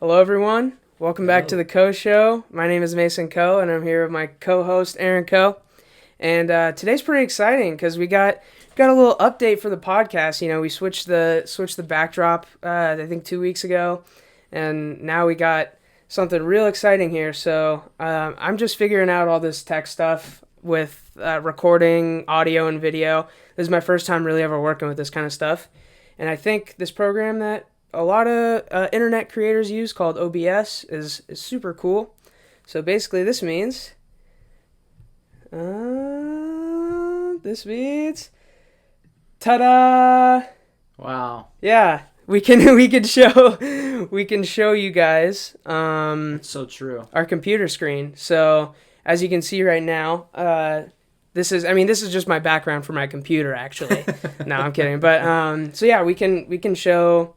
Hello, everyone. Welcome back to Hello. the Coe Show. My name is Mason Coe, and I'm here with my co-host Aaron Coe. And today's pretty exciting because we got a little update for the podcast. You know, we switched the backdrop. I think 2 weeks ago, and now we got something real exciting here. So I'm just figuring out all this tech stuff with recording audio and video. This is my first time really ever working with this kind of stuff, and I think this program that a lot of internet creators use called OBS is super cool. So basically, this means, ta-da! Wow. Yeah, we can show you guys That's so true. our computer screen. So as you can see right now, this is just my background for my computer actually. No, I'm kidding. But so yeah, we can show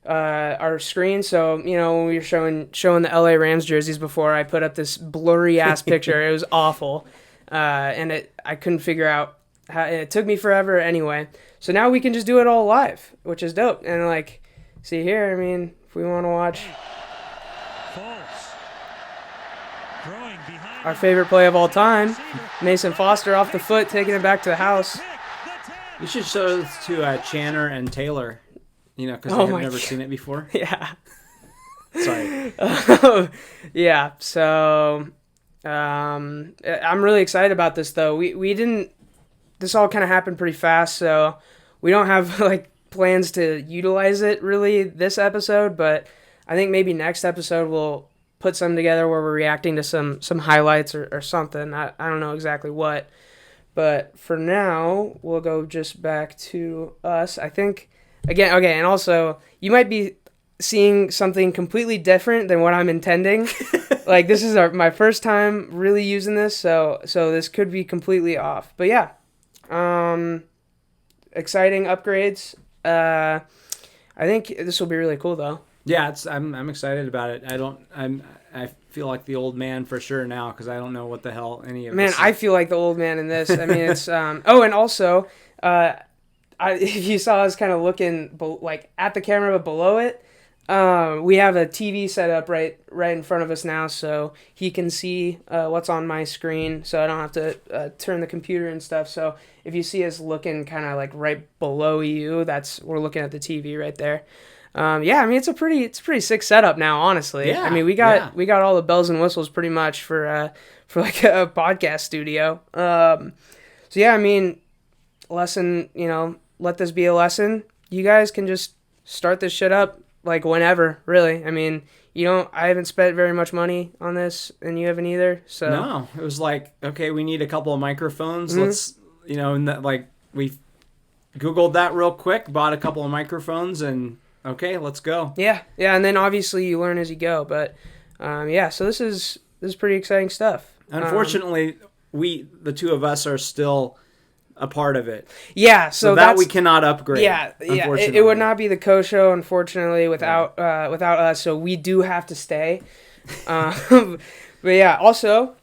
our screen. So when we were showing the LA Rams jerseys before, I put up this blurry ass picture. It was awful, and I couldn't figure out how. It took me forever anyway. So now we can just do it all live, which is dope. And like, see here. I mean, if we want to watch our favorite play of all time, Mason Foster off the foot, taking it back to the house. You should show this to Channer and Taylor, because Oh they have my never God. seen it before. Yeah. Sorry. Yeah. So I'm really excited about this though. We didn't. This all kind of happened pretty fast, so we don't have like plans to utilize it really this episode. But I think maybe next episode we'll put some together where we're reacting to some highlights or something. I don't know exactly what, but for now we'll go just back to us. I think again. Okay, and also you might be seeing something completely different than what I'm intending. Like this is my first time really using this, so this could be completely off. But yeah, exciting upgrades. I think this will be really cool though. Yeah, I'm excited about it. I feel like the old man for sure now because I don't know what the hell any of Man, this is. I feel like the old man in this. I mean, it's oh, and also, if you saw us kind of looking like at the camera but below it, we have a TV set up right in front of us now, so he can see what's on my screen, so I don't have to turn the computer and stuff. So if you see us looking kind of like right below you, we're looking at the TV right there. Yeah, I mean it's a pretty sick setup now, honestly. Yeah, I mean yeah. we got all the bells and whistles pretty much for like a podcast studio. So yeah, I mean, lesson, let this be a lesson. You guys can just start this shit up like whenever, really. I mean, I haven't spent very much money on this, and you haven't either. So No, it was like, okay, we need a couple of microphones. Mhm. Let's, and that, like we Googled that real quick, bought a couple of microphones, and okay, let's go. yeah, and then obviously you learn as you go. But yeah, so this is pretty exciting stuff. Unfortunately, the two of us are still a part of it. Yeah, So that that's we cannot upgrade. yeah. Unfortunately. It would not be the Co Show, unfortunately, without us. So we do have to stay. But yeah, also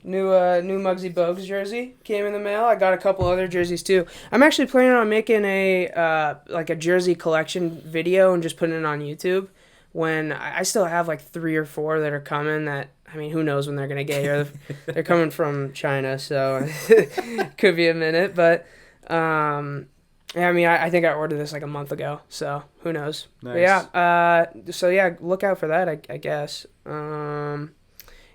new Muggsy Bogues jersey came in the mail. I got a couple other jerseys too. I'm actually planning on making a like a jersey collection video and just putting it on YouTube. When I still have like 3 or 4 that are coming. That, I mean, who knows when they're gonna get here? They're coming from China, so could be a minute. But yeah, I mean, I think I ordered this like a month ago, so who knows? Nice. But yeah, so yeah, look out for that, I guess.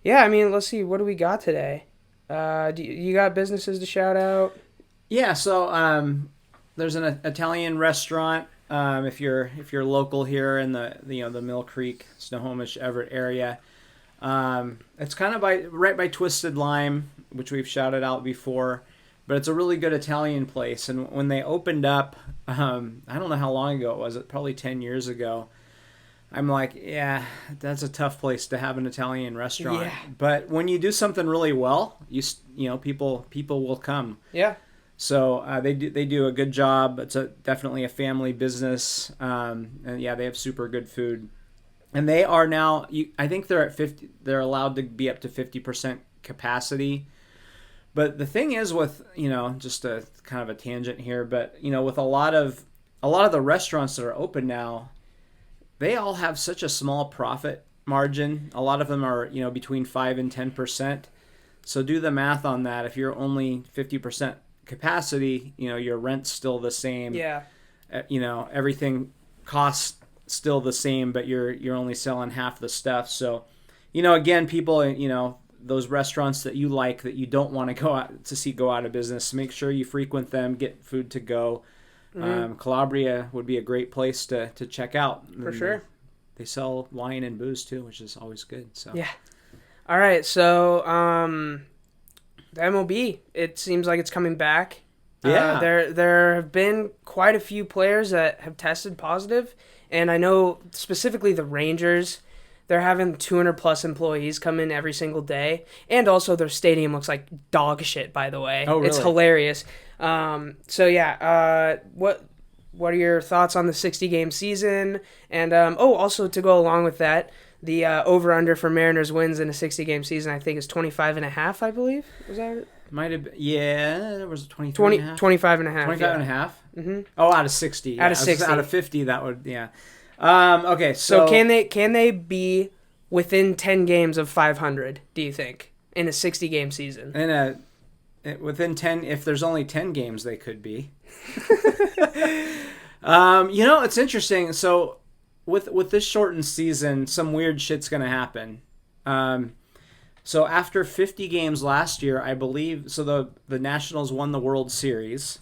Yeah, I mean, let's see, what do we got today? You got businesses to shout out? Yeah, so there's an Italian restaurant. If you're local here in the Mill Creek, Snohomish, Everett area, it's kind of right by Twisted Lime, which we've shouted out before. But it's a really good Italian place. And when they opened up, I don't know how long ago it was. Probably 10 years ago. I'm like, yeah, that's a tough place to have an Italian restaurant. Yeah. But when you do something really well, people will come. Yeah. So they do a good job. It's definitely a family business, and yeah, they have super good food. And they are now, I think they're at 50. They're allowed to be up to 50% capacity. But the thing is with, just a kind of a tangent here, but with a lot of the restaurants that are open now, they all have such a small profit margin. A lot of them are, between 5 and 10%. So do the math on that. If you're only 50% capacity, your rent's still the same. Yeah. Everything costs still the same, but you're only selling half the stuff. So, again, people, those restaurants that you like that you don't want to go out of business, make sure you frequent them, get food to go. Calabria would be a great place to check out. For sure. They sell wine and booze too, which is always good. So yeah. All right, so the MLB, it seems like it's coming back. Yeah. There have been quite a few players that have tested positive, and I know specifically the Rangers, they're having 200 plus employees come in every single day, and also their stadium looks like dog shit, by the way. Oh, really? It's hilarious. So yeah, what are your thoughts on the 60-game season? And also to go along with that, the over-under for Mariners wins in a 60-game season, I think, is 25.5, I believe. Was that it? Might have been, yeah, there was 25.5. 25.5. 25.5? Mm-hmm. Oh, out of 60. Out of 60. Out of 50, that would, yeah. Okay, so can they be within 10 games of 500, do you think, in a 60-game season? Within 10, if there's only 10 games, they could be. It's interesting. So with this shortened season, some weird shit's going to happen. So after 50 games last year, I believe, so the Nationals won the World Series,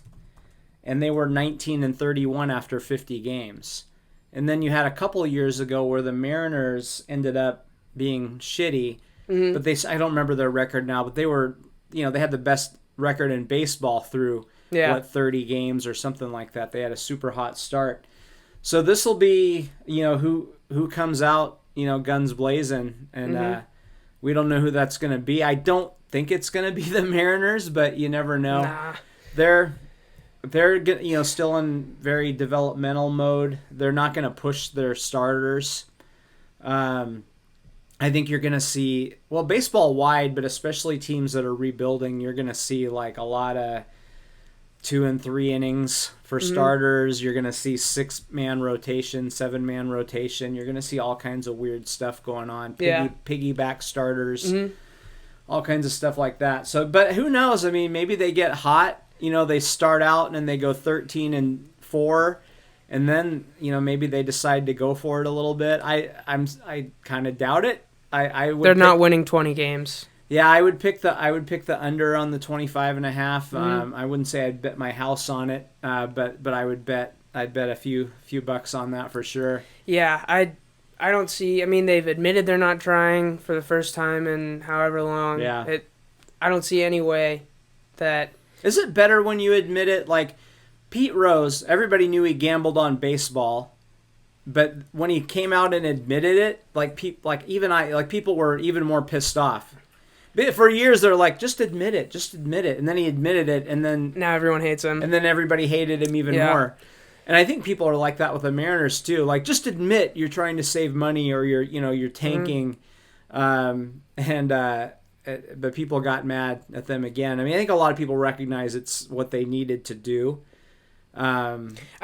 and they were 19-31 after 50 games. And then you had a couple of years ago where the Mariners ended up being shitty, but I don't remember their record now, but they were, they had the best record in baseball through 30 games or something like that. They had a super hot start. So this will be, who comes out, guns blazing, and we don't know who that's going to be. I don't think it's going to be the Mariners, but you never know. Nah. They're still in very developmental mode. They're not going to push their starters. I think you're going to see, baseball wide, but especially teams that are rebuilding, you're going to see like a lot of 2 and 3 innings for starters. You're going to see 6-man rotation, 7-man rotation. You're going to see all kinds of weird stuff going on. Piggyback starters, all kinds of stuff like that. So, but who knows? I mean, maybe they get hot. They start out and then they go 13-4, and then maybe they decide to go for it a little bit. I kind of doubt it. They're not winning 20 games. Yeah, I would pick the under on the 25.5. I wouldn't say I'd bet my house on it, but I'd bet a few bucks on that for sure. Yeah, I don't see. I mean, they've admitted they're not trying for the first time in however long. Yeah, I don't see any way that. Is it better when you admit it? Like Pete Rose, everybody knew he gambled on baseball. But when he came out and admitted it, people were even more pissed off. But for years, they're like, just admit it. And then he admitted it, and then now everyone hates him. And then everybody hated him even more. And I think people are like that with the Mariners too. Like, just admit you're trying to save money or you're tanking. But people got mad at them again. I mean, I think a lot of people recognize it's what they needed to do. I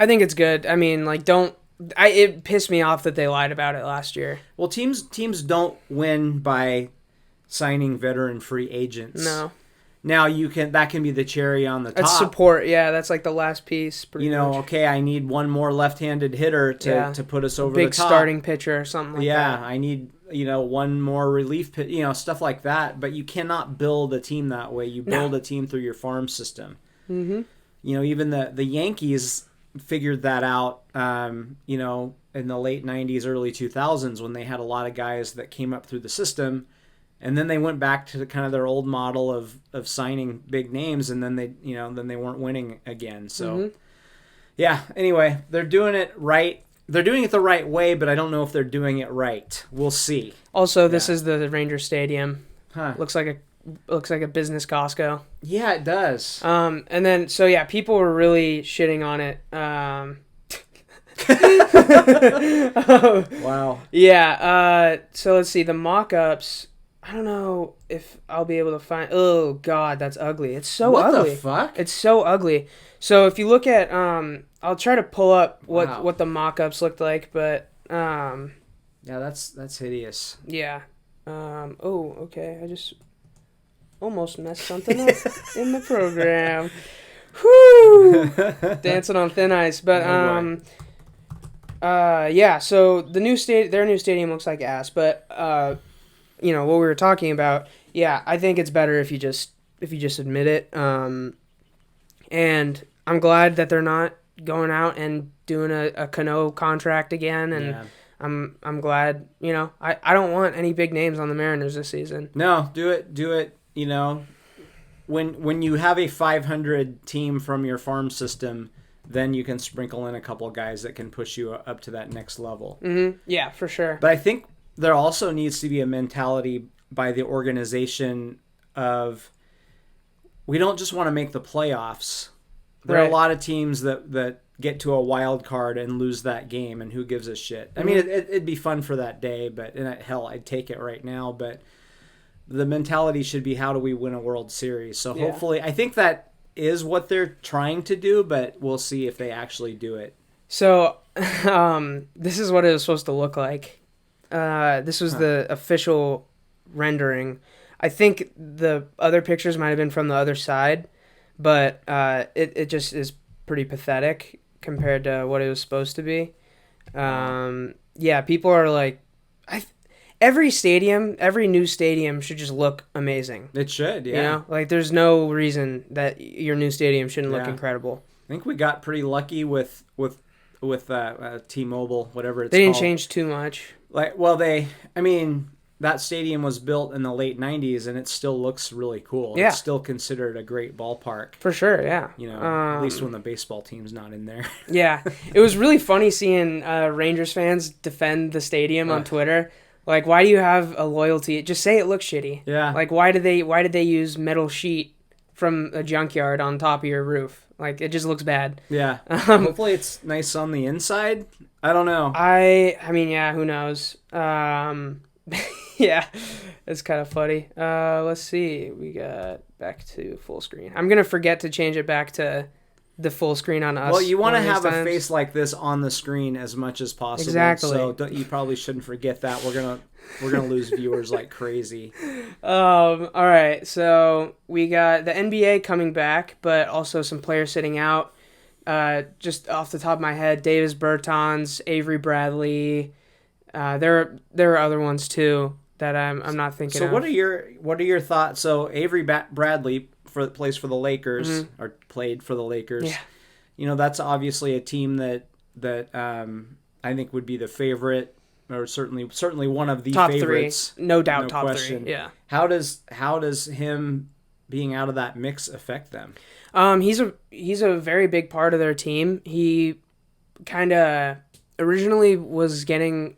think it's good. I mean, it pissed me off that they lied about it last year. Well, teams don't win by signing veteran free agents. No. Now that can be the cherry on the top. That's support. Yeah, that's like the last piece. Much. Okay, I need one more left-handed hitter to put us over the top. Big starting pitcher or something like that. Yeah, I need one more relief stuff like that. But you cannot build a team that way. You build a team through your farm system. Mm-hmm. Even the Yankees figured that out. In the late '90s, early 2000s, when they had a lot of guys that came up through the system. And then they went back to kind of their old model of signing big names, and then they weren't winning again. So, anyway, they're doing it right. They're doing it the right way, but I don't know if they're doing it right. We'll see. Also, this is the Ranger Stadium. Huh. Looks like a business Costco. Yeah, it does. And then people were really shitting on it. Wow. Yeah. So let's see the mock-ups. I don't know if I'll be able to find. Oh God, that's ugly. It's so ugly. What the fuck? It's so ugly. So if you look at, I'll try to pull up what the mock-ups looked like, but Yeah, that's hideous. Yeah. Okay. I just almost messed something up in the program. Whoo! Dancing on thin ice. But yeah. So their new stadium looks like ass. But what we were talking about. Yeah, I think it's better if you just admit it. And I'm glad that they're not going out and doing a Cano contract again. And yeah. I'm glad. I don't want any big names on the Mariners this season. No, do it. When you have a 500 team from your farm system, then you can sprinkle in a couple of guys that can push you up to that next level. Mm-hmm. Yeah, for sure. But I think there also needs to be a mentality by the organization of we don't just want to make the playoffs. There are a lot of teams that get to a wild card and lose that game, and who gives a shit? I mean, it'd be fun for that day, but hell, I'd take it right now. But the mentality should be, how do we win a World Series? So hopefully, I think that is what they're trying to do, but we'll see if they actually do it. So this is what it was supposed to look like. This was the official rendering. I think the other pictures might have been from the other side, but it just is pretty pathetic compared to what it was supposed to be. Yeah, people are like, every new stadium should just look amazing. It should, yeah. Like there's no reason that your new stadium shouldn't look incredible. I think we got pretty lucky with T-Mobile, whatever it's called. They didn't change too much. That stadium was built in the late 90s, and it still looks really cool. Yeah. It's still considered a great ballpark. For sure, yeah. At least when the baseball team's not in there. Yeah. It was really funny seeing Rangers fans defend the stadium on Twitter. Like, why do you have a loyalty? Just say it looks shitty. Yeah. Like, why did they use metal sheet from a junkyard on top of your roof? Like, it just looks bad. Yeah. Hopefully it's nice on the inside. I don't know. I mean, yeah, who knows? Yeah, it's kind of funny. Let's see. We got back to full screen. I'm going to forget to change it back to the full screen on us. Well, you want to have a face like this on the screen as much as possible. Exactly. So you probably shouldn't forget that. We're gonna lose viewers like crazy. All right. So we got the NBA coming back, but also some players sitting out. Just off the top of my head, Davis Bertans, Avery Bradley. There are other ones too that I'm not thinking of. So what are your thoughts? So Avery Bradley plays for the Lakers, or played for the Lakers. Yeah. That's obviously a team that I think would be the favorite, or certainly one of the top favorites. Three. No doubt, top question. 3. Yeah. How does him being out of that mix affect them? He's a very big part of their team. He kind of originally was getting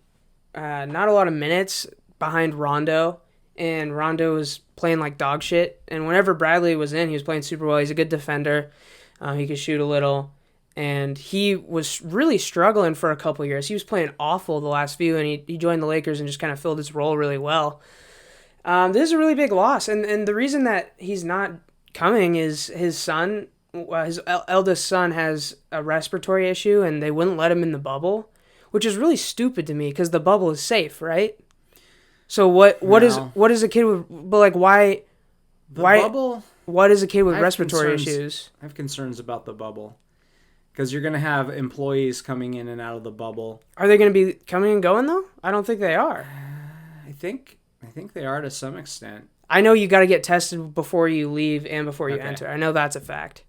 not a lot of minutes behind Rondo, and Rondo was playing like dog shit. And whenever Bradley was in, he was playing super well. He's a good defender. He could shoot a little. And he was really struggling for a couple years. He was playing awful the last few, and he joined the Lakers and just kind of filled his role really well. This is a really big loss. And the reason that he's not coming is his son, his eldest son, has a respiratory issue, and they wouldn't let him in the bubble, which is really stupid to me because the bubble is safe, right? So what is a kid with, but like why bubble? What is a kid with respiratory issues? I have concerns about the bubble because you're going to have employees coming in and out of the bubble. Are they going to be coming and going though? I don't think they are. I think they are to some extent. I know you got to get tested before you leave and before you enter. I know that's a fact.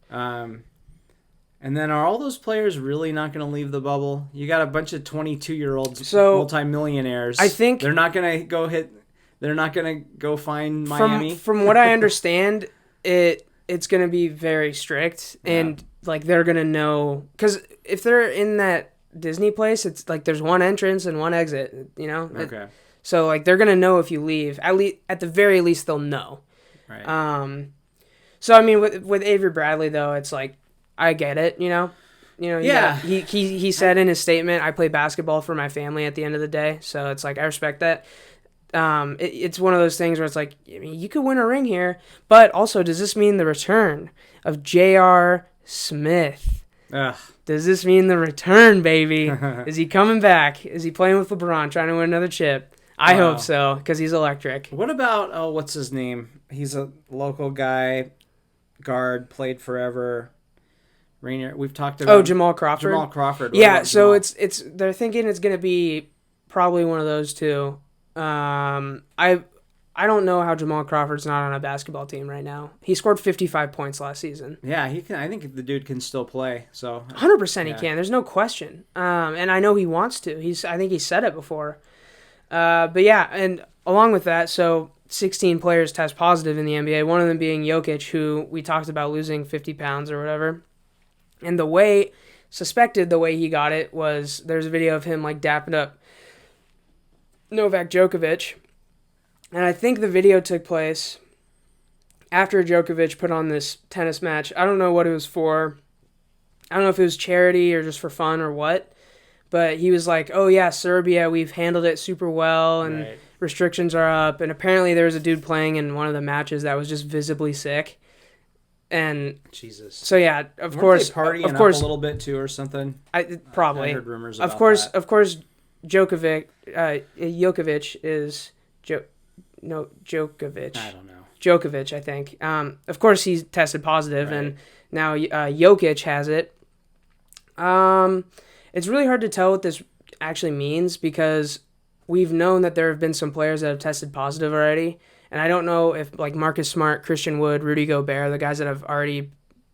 And then are all those players really not going to leave the bubble? You got a bunch of 22-year-olds, multimillionaires. I think they're not going to go hit. They're not going to go find Miami. From what I understand, it's going to be very strict, and like they're going to know, because if they're in that Disney place, it's like there's one entrance and one exit. Okay. So like they're going to know if you leave. At the very least, they'll know. Right. So I mean, with Avery Bradley though, it's like, I get it, Yeah. He said in his statement, I play basketball for my family at the end of the day. So it's like, I respect that. It's one of those things where it's like, I mean, you could win a ring here, but also, does this mean the return of J.R. Smith? Ugh. Does this mean the return, baby? Is he coming back? Is he playing with LeBron, trying to win another chip? I hope so, because he's electric. What about, what's his name? He's a local guy, guard, played forever. Rainier, we've talked about. Oh, Jamal Crawford. Jamal Crawford. Yeah, so it's they're thinking it's gonna be probably one of those two. I don't know how Jamal Crawford's not on a basketball team right now. He scored 55 points last season. Yeah, he can. I think the dude can still play. So 100% he can. There's no question. And I know he wants to. I think he said it before. But yeah, and along with that, so 16 players test positive in the NBA. One of them being Jokic, who we talked about losing 50 pounds or whatever. And the way he got it was there's a video of him like dapping up Novak Djokovic. And I think the video took place after Djokovic put on this tennis match. I don't know what it was for. I don't know if it was charity or just for fun or what. But he was like, oh yeah, Serbia, we've handled it super well and restrictions are up. And apparently there was a dude playing in one of the matches that was just visibly sick. And Jesus. So yeah, of course, partying up a little bit too or something. Probably. I heard rumors about that. Of course, Djokovic is Djokovic. I don't know. Djokovic, I think. Of course, he's tested positive, and now Jokic has it. It's really hard to tell what this actually means because we've known that there have been some players that have tested positive already, and I don't know if like Marcus Smart, Christian Wood, Rudy Gobert, the guys that have already,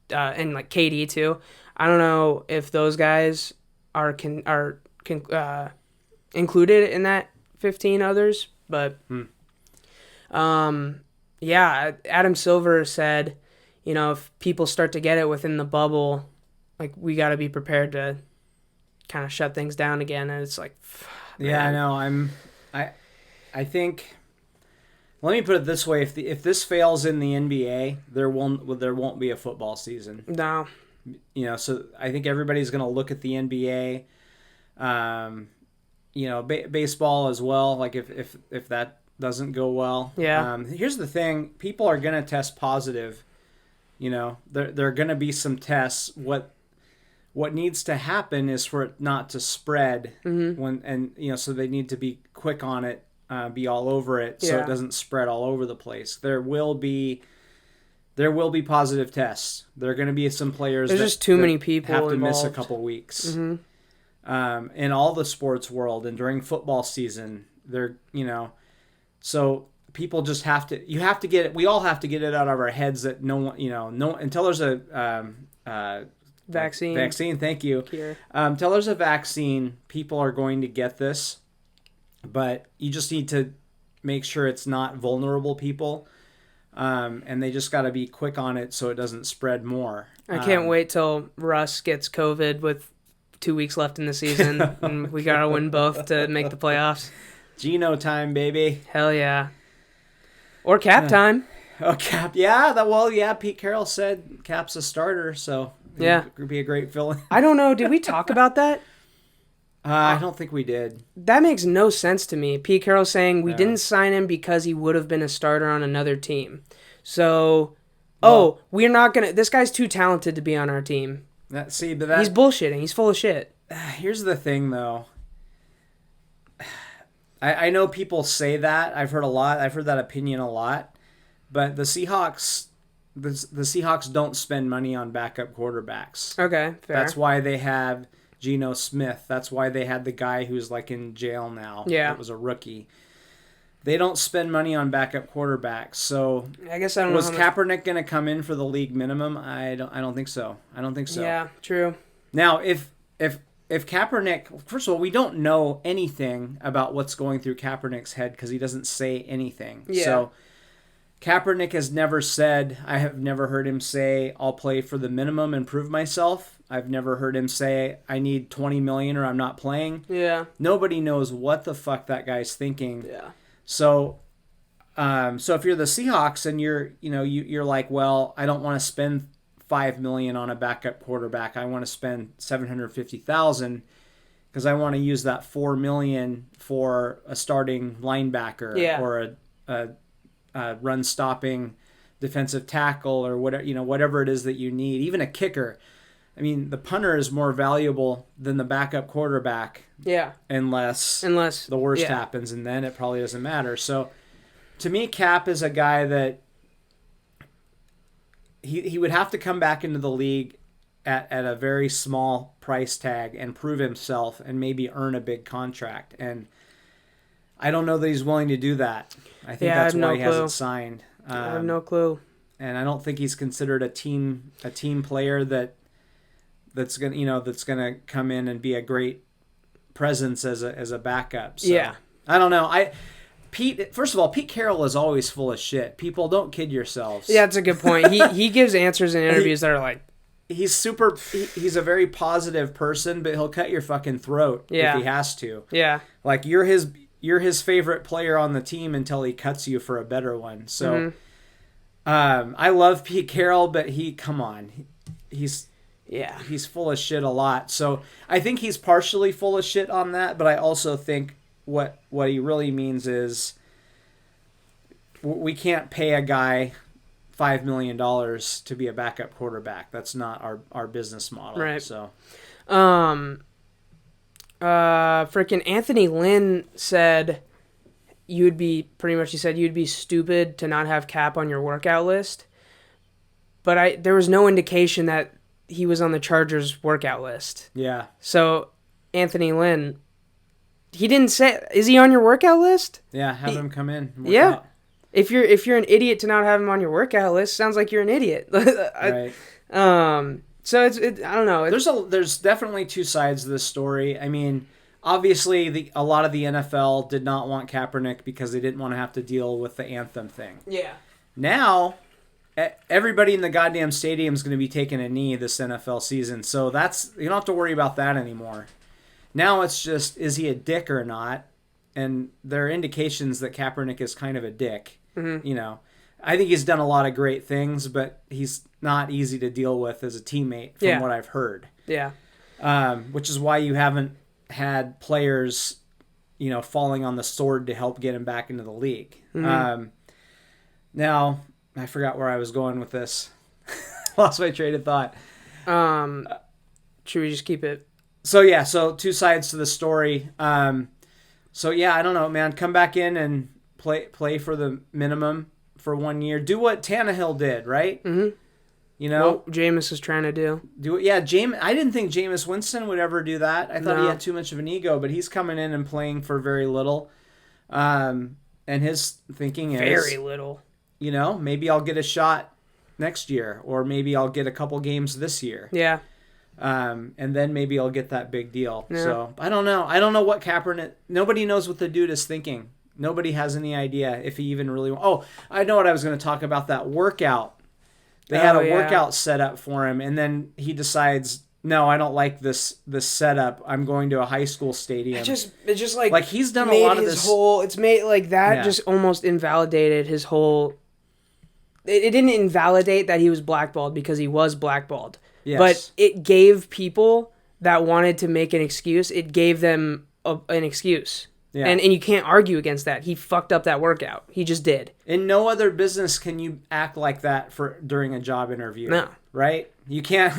and like KD too. I don't know if those guys are included in that 15 others, but. Yeah, Adam Silver said, if people start to get it within the bubble, like we got to be prepared to kind of shut things down again. And it's like, yeah, I know. I think. Let me put it this way: if this fails in the NBA, there won't be a football season. No. So I think everybody's going to look at the NBA. Baseball as well. Like if that doesn't go well. Yeah. Here's the thing: people are gonna test positive. There are gonna be some tests. What needs to happen is for it not to spread. Mm-hmm. So they need to be quick on it, be all over it, so it doesn't spread all over the place. There will be positive tests. There are gonna be some players. There's just too many people have to involved. miss a couple weeks. Mm-hmm. In all the sports world and during football season, So people just have to. You have to get it. We all have to get it out of our heads that no until there's a vaccine. Vaccine. Thank you. Cure. Until there's a vaccine, people are going to get this, but you just need to make sure it's not vulnerable people, and they just got to be quick on it so it doesn't spread more. I can't wait till Russ gets COVID with 2 weeks left in the season, and we gotta win both to make the playoffs. Geno time, baby. Hell yeah. Or Cap time. Oh, Cap. Yeah. Pete Carroll said Cap's a starter, so yeah, it would be a great fill-in. I don't know. Did we talk about that? I don't think we did. That makes no sense to me. Pete Carroll saying we didn't sign him because he would have been a starter on another team. So, we're not going to... This guy's too talented to be on our team. He's bullshitting. He's full of shit. Here's the thing, though. I know people say that. I've heard that opinion a lot. But the Seahawks don't spend money on backup quarterbacks. Okay, fair. That's why they have Geno Smith. That's why they had the guy who's like in jail now. Yeah. That was a rookie. They don't spend money on backup quarterbacks. So I guess I don't know. Was Kaepernick going to come in for the league minimum? I don't think so. Yeah, true. Now, if Kaepernick, first of all, we don't know anything about what's going through Kaepernick's head because he doesn't say anything. Yeah. So Kaepernick has never said, I have never heard him say, I'll play for the minimum and prove myself. I've never heard him say, I need $20 million or I'm not playing. Yeah. Nobody knows what the fuck that guy's thinking. Yeah. So if you're the Seahawks and you're like, well, I don't want to spend $5 million on a backup quarterback. I want to spend $750,000 because I want to use that $4 million for a starting linebacker or a run stopping defensive tackle or whatever it is that you need. Even a kicker. I mean, the punter is more valuable than the backup quarterback. Yeah. Unless the worst happens, and then it probably doesn't matter. So, to me, Cap is a guy that he would have to come back into the league at a very small price tag and prove himself and maybe earn a big contract. And I don't know that he's willing to do that. I think that's why he hasn't signed. I have no clue. And I don't think he's considered a team player that's gonna come in and be a great presence as a backup. So, yeah. I don't know. First of all, Pete Carroll is always full of shit. People, don't kid yourselves. Yeah, that's a good point. He gives answers in interviews that are like, he's a very positive person, but he'll cut your fucking throat if he has to. Yeah. Like you're his favorite player on the team until he cuts you for a better one. So I love Pete Carroll, but come on. He's full of shit a lot. So I think he's partially full of shit on that, but I also think what he really means is we can't pay a guy $5 million to be a backup quarterback. That's not our business model. Right. So, freaking Anthony Lynn said you'd be stupid to not have Cap on your workout list. But there was no indication that he was on the Chargers workout list. Yeah. So Anthony Lynn, he didn't say, is he on your workout list? Yeah, have him come in. Yeah. Out. If you're an idiot to not have him on your workout list, sounds like you're an idiot. Right. So I don't know. There's definitely two sides to this story. I mean, obviously a lot of the NFL did not want Kaepernick because they didn't want to have to deal with the anthem thing. Yeah. Now, everybody in the goddamn stadium is going to be taking a knee this NFL season, so you don't have to worry about that anymore. Now it's just, is he a dick or not? And there are indications that Kaepernick is kind of a dick. Mm-hmm. You know, I think he's done a lot of great things, but he's not easy to deal with as a teammate from what I've heard. Yeah. Which is why you haven't had players, falling on the sword to help get him back into the league. Mm-hmm. Now, I forgot where I was going with this. Lost my train of thought. Should we just keep it? So two sides to the story. I don't know, man. Come back in and play for the minimum for 1 year. Do what Tannehill did, right? Mm-hmm. What Jameis is trying to do. Yeah, I didn't think Jameis Winston would ever do that. I thought he had too much of an ego, but he's coming in and playing for very little. And his thinking is... Very little. Maybe I'll get a shot next year, or maybe I'll get a couple games this year. Yeah. And then maybe I'll get that big deal. Yeah. So, I don't know. I don't know what Kaepernick... Nobody knows what the dude is thinking. Nobody has any idea if he even really... Oh, I know what I was going to talk about, that workout. They had a workout set up for him, and then he decides, no, I don't like this setup. I'm going to a high school stadium. It just like he's done a lot of this... It's made like that just almost invalidated his whole... It didn't invalidate that he was blackballed because he was blackballed. Yes. But it gave people that wanted to make an excuse, it gave them an excuse. Yeah. And you can't argue against that. He fucked up that workout. He just did. In no other business can you act like that during a job interview. No. Right? You can't...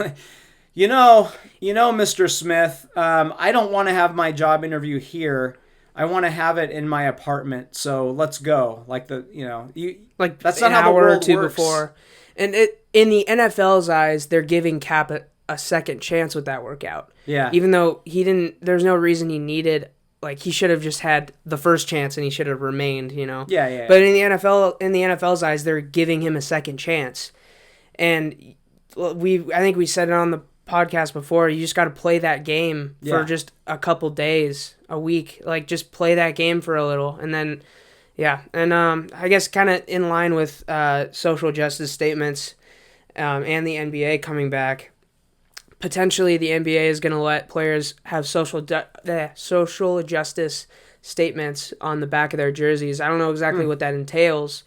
Mr. Smith, I don't want to have my job interview here. I want to have it in my apartment, so let's go. That's not how the world works. Before. And in the NFL's eyes, they're giving Cap a second chance with that workout. Yeah. Even though there's no reason he needed... he should have just had the first chance and he should have remained, Yeah. But in the NFL's eyes, they're giving him a second chance. And I think we said it on the podcast before, you just got to play that game for just a couple days, a week. Just play that game for a little. And then, And I guess kind of in line with social justice statements and the NBA coming back, potentially the NBA is going to let players have social justice statements on the back of their jerseys. I don't know exactly what that entails,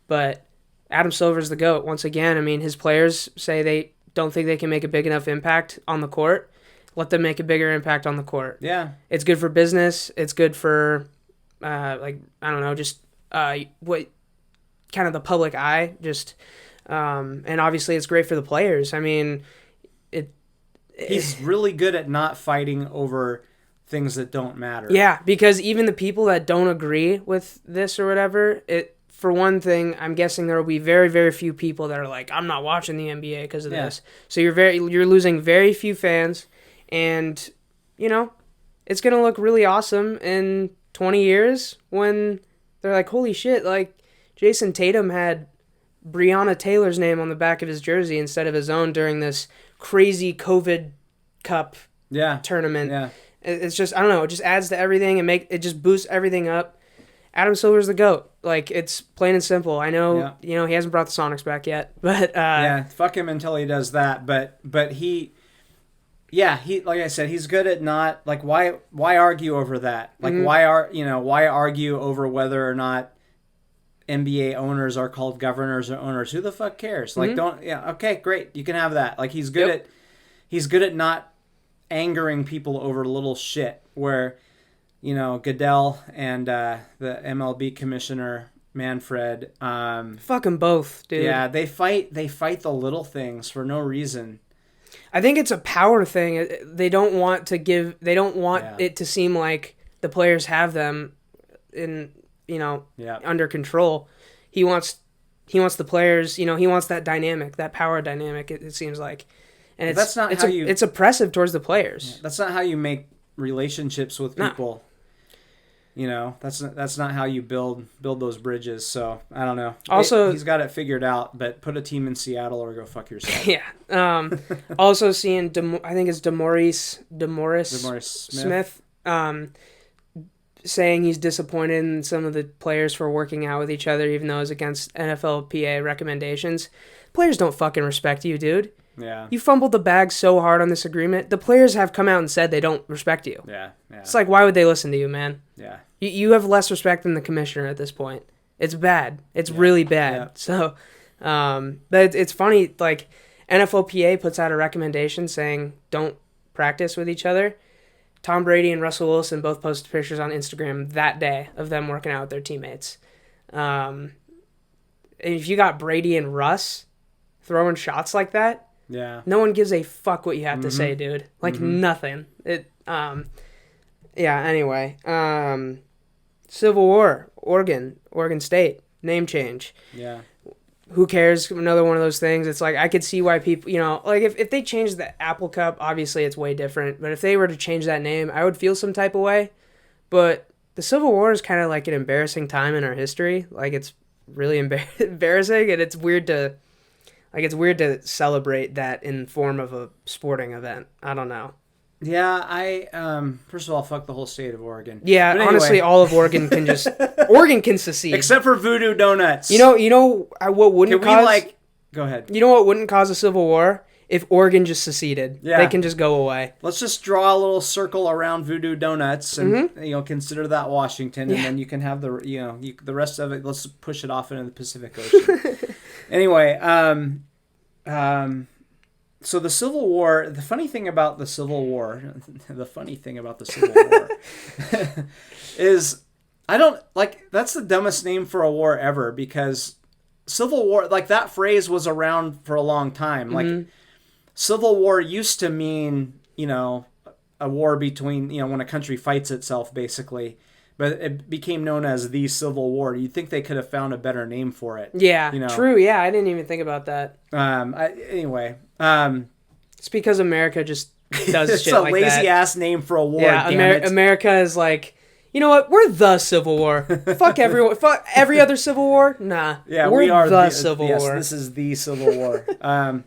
but Adam Silver's the GOAT. Once again, I mean, his players say they don't think they can make a big enough impact on the court. Let them make a bigger impact on the court. Yeah. It's good for business. It's good for, what kind of the public eye. And obviously it's great for the players. I mean, He's really good at not fighting over things that don't matter. Yeah, because even the people that don't agree with this or whatever, for one thing, I'm guessing there will be very, very few people that are like, I'm not watching the NBA because of this. So you're losing very few fans, and it's gonna look really awesome in 20 years when they're like, holy shit, like Jason Tatum had Breonna Taylor's name on the back of his jersey instead of his own during this crazy COVID Cup tournament. Yeah. It's just, I don't know, it just adds to everything and it just boosts everything up. Adam Silver's the GOAT. Like, it's plain and simple. I know, he hasn't brought the Sonics back yet, but fuck him until he does that. But he like I said, he's good at not, like, why argue over that? Like, why argue over whether or not NBA owners are called governors or owners? Who the fuck cares? Like, okay, great, you can have that. Like, he's good at not angering people over little shit. Where, Goodell and the MLB commissioner Manfred, fuck them both, dude. Yeah, they fight the little things for no reason. I think it's a power thing. They don't want it to seem like the players have them under control. He wants the players, he wants that dynamic, that power dynamic, it seems like. And it's oppressive towards the players. Yeah, that's not how you make relationships with people. That's not how you build those bridges. So I don't know. Also, he's got it figured out. But put a team in Seattle or go fuck yourself. Yeah. Also seeing I think it's DeMaurice Smith. Saying he's disappointed in some of the players for working out with each other, even though it's against NFLPA recommendations. Players don't fucking respect you, dude. Yeah. You fumbled the bag so hard on this agreement. The players have come out and said they don't respect you. Yeah. It's like, why would they listen to you, man? Yeah. You have less respect than the commissioner at this point. It's bad. It's really bad. Yeah. So, but it's funny, like, NFLPA puts out a recommendation saying don't practice with each other. Tom Brady and Russell Wilson both posted pictures on Instagram that day of them working out with their teammates. If you got Brady and Russ throwing shots like that, no one gives a fuck what you have to say, dude. Like, nothing. Anyway. Civil War, Oregon State, name change. Yeah. Who cares? Another one of those things. It's like, I could see why people, like if they changed the Apple Cup, obviously it's way different. But if they were to change that name, I would feel some type of way. But the Civil War is kind of like an embarrassing time in our history. Like, it's really embarrassing, and it's weird to celebrate that in form of a sporting event. I don't know. Yeah, first of all, fuck the whole state of Oregon. Yeah, anyway. Honestly, all of Oregon can Oregon can secede. Except for Voodoo Donuts. What wouldn't cause... Go ahead. You know what wouldn't cause a civil war? If Oregon just seceded. Yeah. They can just go away. Let's just draw a little circle around Voodoo Donuts and, consider that Washington, and then you can have the rest of it, let's push it off into the Pacific Ocean. Anyway, so the Civil War, the funny thing about the Civil War is, that's the dumbest name for a war ever, because Civil War, like, that phrase was around for a long time. Like, Civil War used to mean, a war between, when a country fights itself, basically. But it became known as the Civil War. You'd think they could have found a better name for it. Yeah, true. Yeah, I didn't even think about that. Anyway. It's because America just does shit like that. It's a lazy-ass name for a war, damn it. America is like, you know what? We're the Civil War. Fuck everyone. Fuck every other Civil War. Nah. Yeah, we are the Civil War. Yes, this is the Civil War.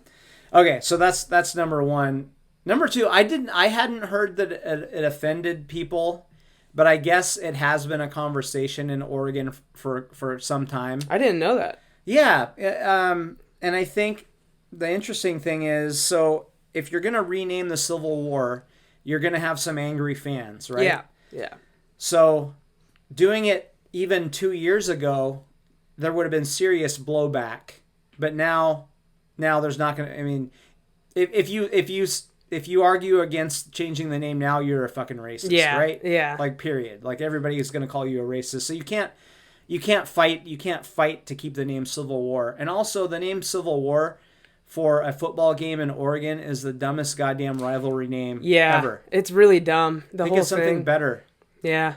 Okay, so that's number one. Number two, I hadn't heard that it offended people, but I guess it has been a conversation in Oregon for some time. I didn't know that. Yeah, and I think the interesting thing is, so if you're going to rename the Civil War, you're going to have some angry fans, right? Yeah. So doing it even 2 years ago, there would have been serious blowback. But now there's not going to, I mean, if you argue against changing the name now, you're a fucking racist, right? Yeah. Like, period. Like, everybody is going to call you a racist. So you can't fight to keep the name Civil War. And also, the name Civil War for a football game in Oregon is the dumbest goddamn rivalry name ever. It's really dumb. Think it's something better. Yeah.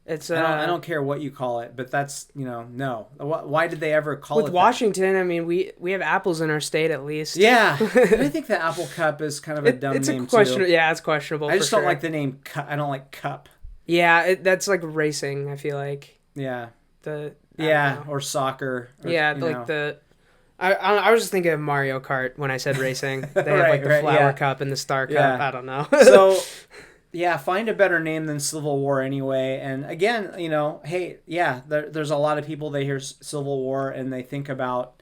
It's I don't care what you call it, but that's, no. Why did they ever call it with Washington, I mean, we have apples in our state at least. Yeah. I think the Apple Cup is kind of a dumb name too. Yeah, it's questionable. I just don't like the name Cup. I don't like Cup. Yeah, that's like racing, I feel like. Yeah. Or soccer. Or, like the... I was just thinking of Mario Kart when I said racing. They have like the Flower Cup and the Star Cup. Yeah. I don't know. So... Yeah, find a better name than Civil War anyway. And again, hey, there's a lot of people, they hear Civil War and they think about,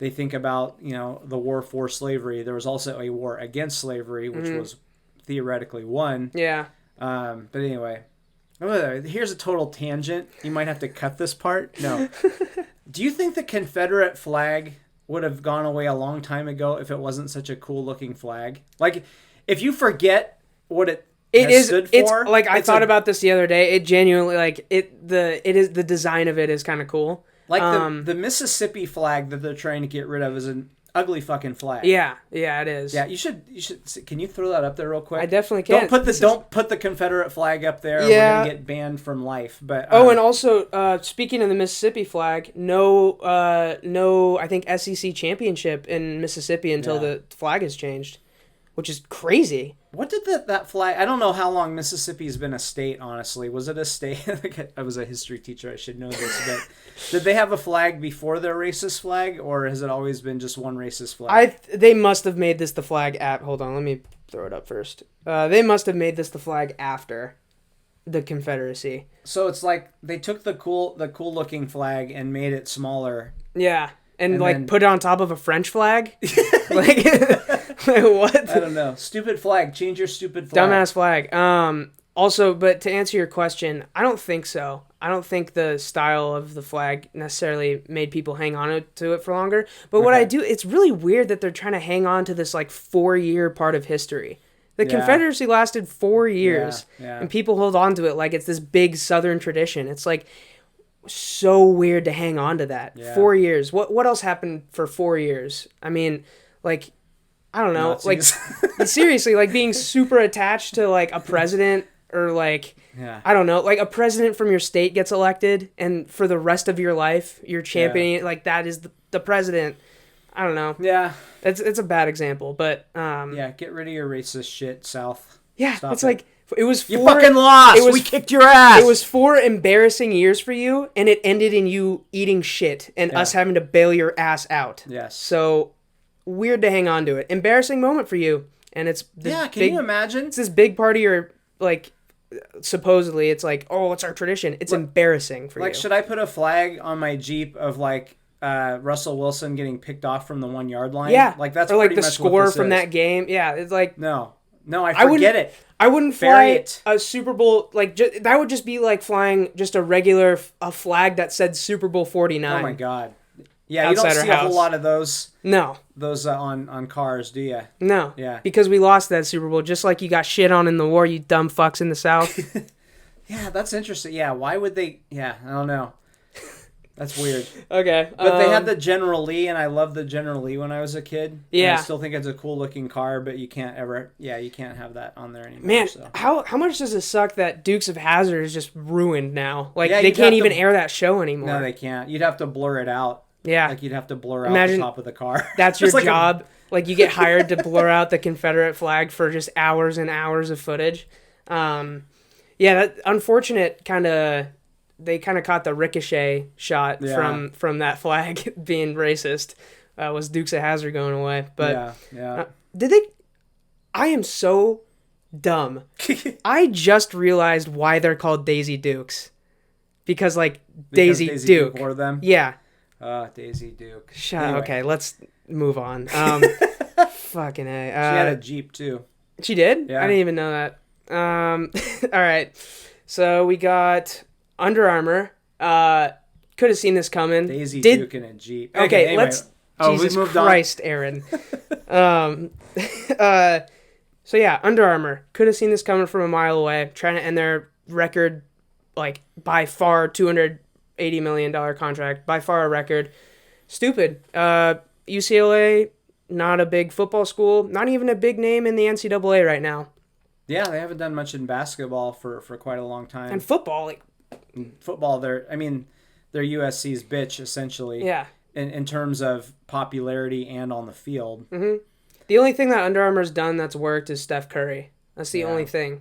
the war for slavery. There was also a war against slavery, which was theoretically won. Yeah. But anyway, here's a total tangent. You might have to cut this part. No. Do you think the Confederate flag would have gone away a long time ago if it wasn't such a cool looking flag? Like, if you forget what it stood for, I thought about this the other day. It genuinely the design of it is kind of cool. Like the Mississippi flag that they're trying to get rid of is an ugly fucking flag. Yeah, it is. Yeah, you should. Can you throw that up there real quick? I definitely can. Don't put the Confederate flag up there. Yeah. We're gonna get banned from life. But and also speaking of the Mississippi flag, no, I think SEC championship in Mississippi until the flag is changed, which is crazy. What did that flag... I don't know how long Mississippi's been a state, honestly. Was it a state? I was a history teacher. I should know this. But did they have a flag before their racist flag? Or has it always been just one racist flag? They must have made this the flag at... Hold on, let me throw it up first. They must have made this the flag after the Confederacy. So it's like they took the cool looking flag and made it smaller. Yeah. And then put it on top of a French flag? Like, what? I don't know. Stupid flag. Change your stupid flag. Dumbass flag. Also, but to answer your question, I don't think so. I don't think the style of the flag necessarily made people hang on to it for longer. But what I do, it's really weird that they're trying to hang on to this 4-year part of history. The Confederacy lasted 4 years, and people hold on to it like it's this big Southern tradition. It's so weird to hang on to that. 4 years. What else happened for 4 years? I mean, I don't know. Nazis. Seriously, being super attached to a president or I don't know, a president from your state gets elected and for the rest of your life you're championing that is the president. I don't know. Yeah. It's a bad example, but get rid of your racist shit, South. Yeah, Stop it's it. It was you fucking lost. We kicked your ass. It was 4 embarrassing years for you, and it ended in you eating shit and us having to bail your ass out. Yes. So weird to hang on to it. Embarrassing moment for you, and it's this Can you imagine? It's this big part of your supposedly it's it's our tradition. It's embarrassing for you. Should I put a flag on my Jeep of Russell Wilson getting picked off from the 1 yard line? Yeah. That's or pretty the much score what this from is. that game. Yeah. It's No, I forget it. I wouldn't fly a Super Bowl, that would just be flying just a flag that said Super Bowl 49. Oh my God. Yeah, you don't see a whole lot of those. No. Those on cars, do you? No. Yeah. Because we lost that Super Bowl, just like you got shit on in the war, you dumb fucks in the South. Yeah, that's interesting. Yeah, why would they? Yeah, I don't know. That's weird. Okay. But they had the General Lee, and I loved the General Lee when I was a kid. Yeah. And I still think it's a cool looking car, but you can't have that on there anymore. Man, so. how much does it suck that Dukes of Hazzard is just ruined now? They can't even air that show anymore. No, they can't. You'd have to blur it out. Yeah. You'd have to blur out the top of the car. That's your job. You get hired to blur out the Confederate flag for just hours and hours of footage. That unfortunate they kind of caught the ricochet shot from that flag being racist. Was Dukes of Hazzard going away? But did they? I am so dumb. I just realized why they're called Daisy Dukes, because Daisy Duke. Duke wore them. Yeah. Daisy Duke. Anyway. Okay, let's move on. Fucking A. She had a Jeep too. She did? Yeah. I didn't even know that. All right. So we got Under Armour. Could have seen this coming. Daisy Duke in a Jeep. Okay, anyway. let's... Jesus Christ, Aaron. So yeah, Under Armour. Could have seen this coming from a mile away. Trying to end their record, by far, $280 million contract. By far a record. Stupid. UCLA not a big football school, not even a big name in the NCAA right now. Yeah, they haven't done much in basketball for quite a long time. And football, like, in football, they're USC's bitch, essentially. Yeah. In terms of popularity and on the field. Mm-hmm. The only thing that Under Armour's done that's worked is Steph Curry. That's the only thing.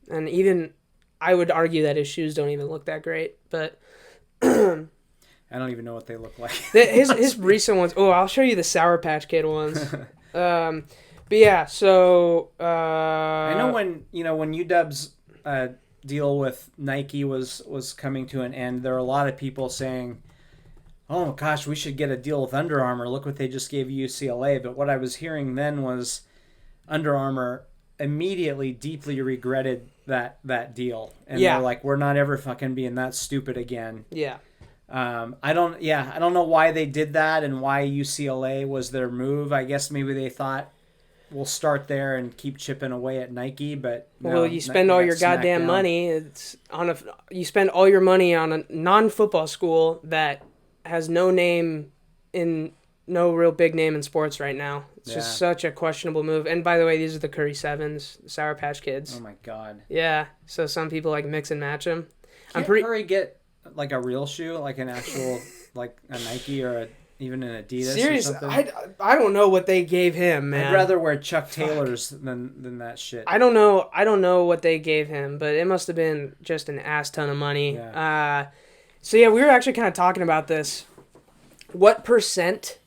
And even, I would argue that his shoes don't even look that great. But I don't even know what they look like. his recent ones. Oh, I'll show you the Sour Patch Kid ones. But yeah, so I know when UW's deal with Nike was coming to an end, there were a lot of people saying, "Oh gosh, we should get a deal with Under Armour. Look what they just gave UCLA." But what I was hearing then was Under Armour immediately deeply regretted that deal, and they're like, "We're not ever fucking being that stupid again." Yeah. I don't know why they did that and why UCLA was their move. I guess maybe they thought we'll start there and keep chipping away at Nike, but no, you spend all your goddamn money. You spend all your money on a non-football school that has no real big name in sports right now. It's just such a questionable move. And by the way, these are the Curry 7s, the Sour Patch Kids. Oh my god. Yeah, so some people like mix and match them. Can't Curry get like a real shoe, like an actual, like a Nike or even an Adidas? Seriously, or something? I don't know what they gave him, man. I'd rather wear Chuck Taylors than that shit. I don't know what they gave him, but it must have been just an ass ton of money. Yeah. So yeah, we were actually kind of talking about this. What percent?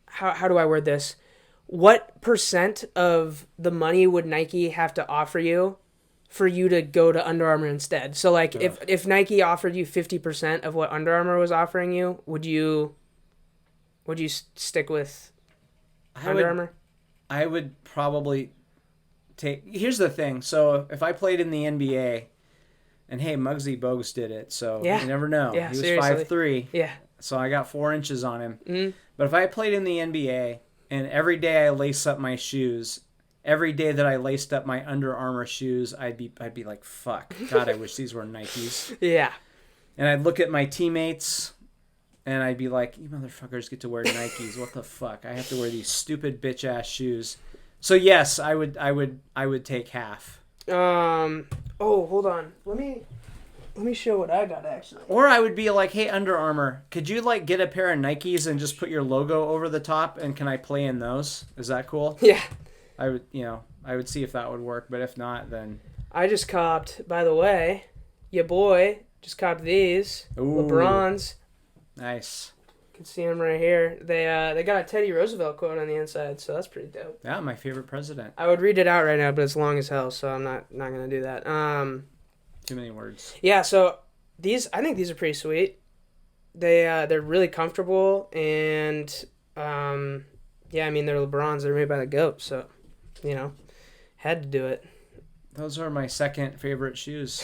How do I word this? What percent of the money would Nike have to offer you for you to go to Under Armour instead? So like, if Nike offered you 50% of what Under Armour was offering you, would you stick with Under Armour? I would probably take. Here's the thing. So if I played in the NBA, and hey, Muggsy Bogues did it, so you never know. Yeah, he was 5'3". Yeah. So I got 4 inches on him. Mm-hmm. But if I played in the NBA, and every day I lace up my shoes, every day that I laced up my Under Armour shoes, I'd be like, fuck. God, I wish these were Nikes. Yeah. And I'd look at my teammates, and I'd be like, you motherfuckers get to wear Nikes. What the fuck? I have to wear these stupid bitch-ass shoes. So yes, I would take half. Oh, hold on. Let me show what I got, actually. Or I would be like, hey, Under Armour, could you like get a pair of Nikes and just put your logo over the top, and can I play in those? Is that cool? Yeah. I would see if that would work, but if not, then... I just copped, by the way, your boy just copped these. Ooh. LeBron's. Nice. You can see them right here. They got a Teddy Roosevelt quote on the inside, so that's pretty dope. Yeah, my favorite president. I would read it out right now, but it's long as hell, so I'm not going to do that. Too many words. Yeah, so I think these are pretty sweet. They're really comfortable, and yeah, I mean, they're LeBron's. They're made by the GOAT, so, had to do it. Those are my second favorite shoes.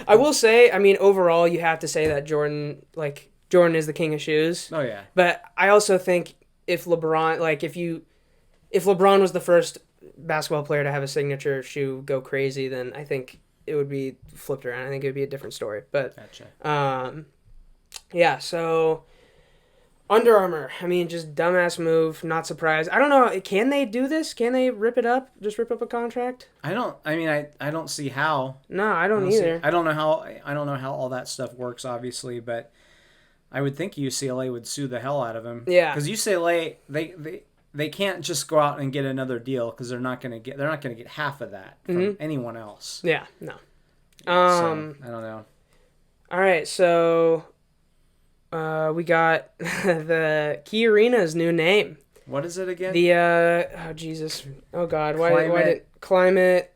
I will say, I mean, overall, you have to say that Jordan is the king of shoes. Oh yeah. But I also think if LeBron was the first basketball player to have a signature shoe go crazy, then I think it would be flipped around. I think it would be a different story. But gotcha. Yeah, so Under Armour, I mean, just dumbass move, not surprised. I don't know, can they do this? Can they rip it up? Just rip up a contract? I don't see how. No, I don't either. I don't know how all that stuff works, obviously, but I would think UCLA would sue the hell out of him. Yeah. Because UCLA, they can't just go out and get another deal because they're not gonna get half of that from anyone else. Yeah, no. So, I don't know. All right, so we got the Key Arena's new name. What is it again? Oh Jesus, oh God, why did Climate?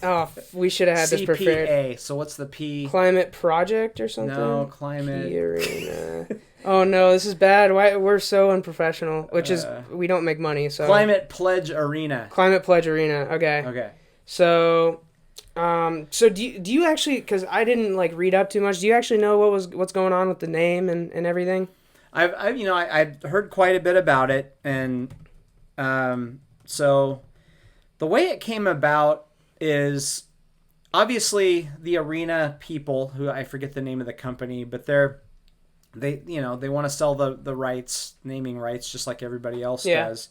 Oh, we should have had this prepared. CPA. So what's the P? Climate Project or something? No, Climate. Key Arena. Oh no, this is bad. Why we're so unprofessional? Which is we don't make money. So Climate Pledge Arena. Climate Pledge Arena. Okay. Okay. So, so do you actually? Because I didn't read up too much. Do you actually know what's going on with the name and everything? I've heard quite a bit about it, and so the way it came about is obviously the arena people, who I forget the name of the company, but they're they want to sell the rights, naming rights, just like everybody else Yeah. does.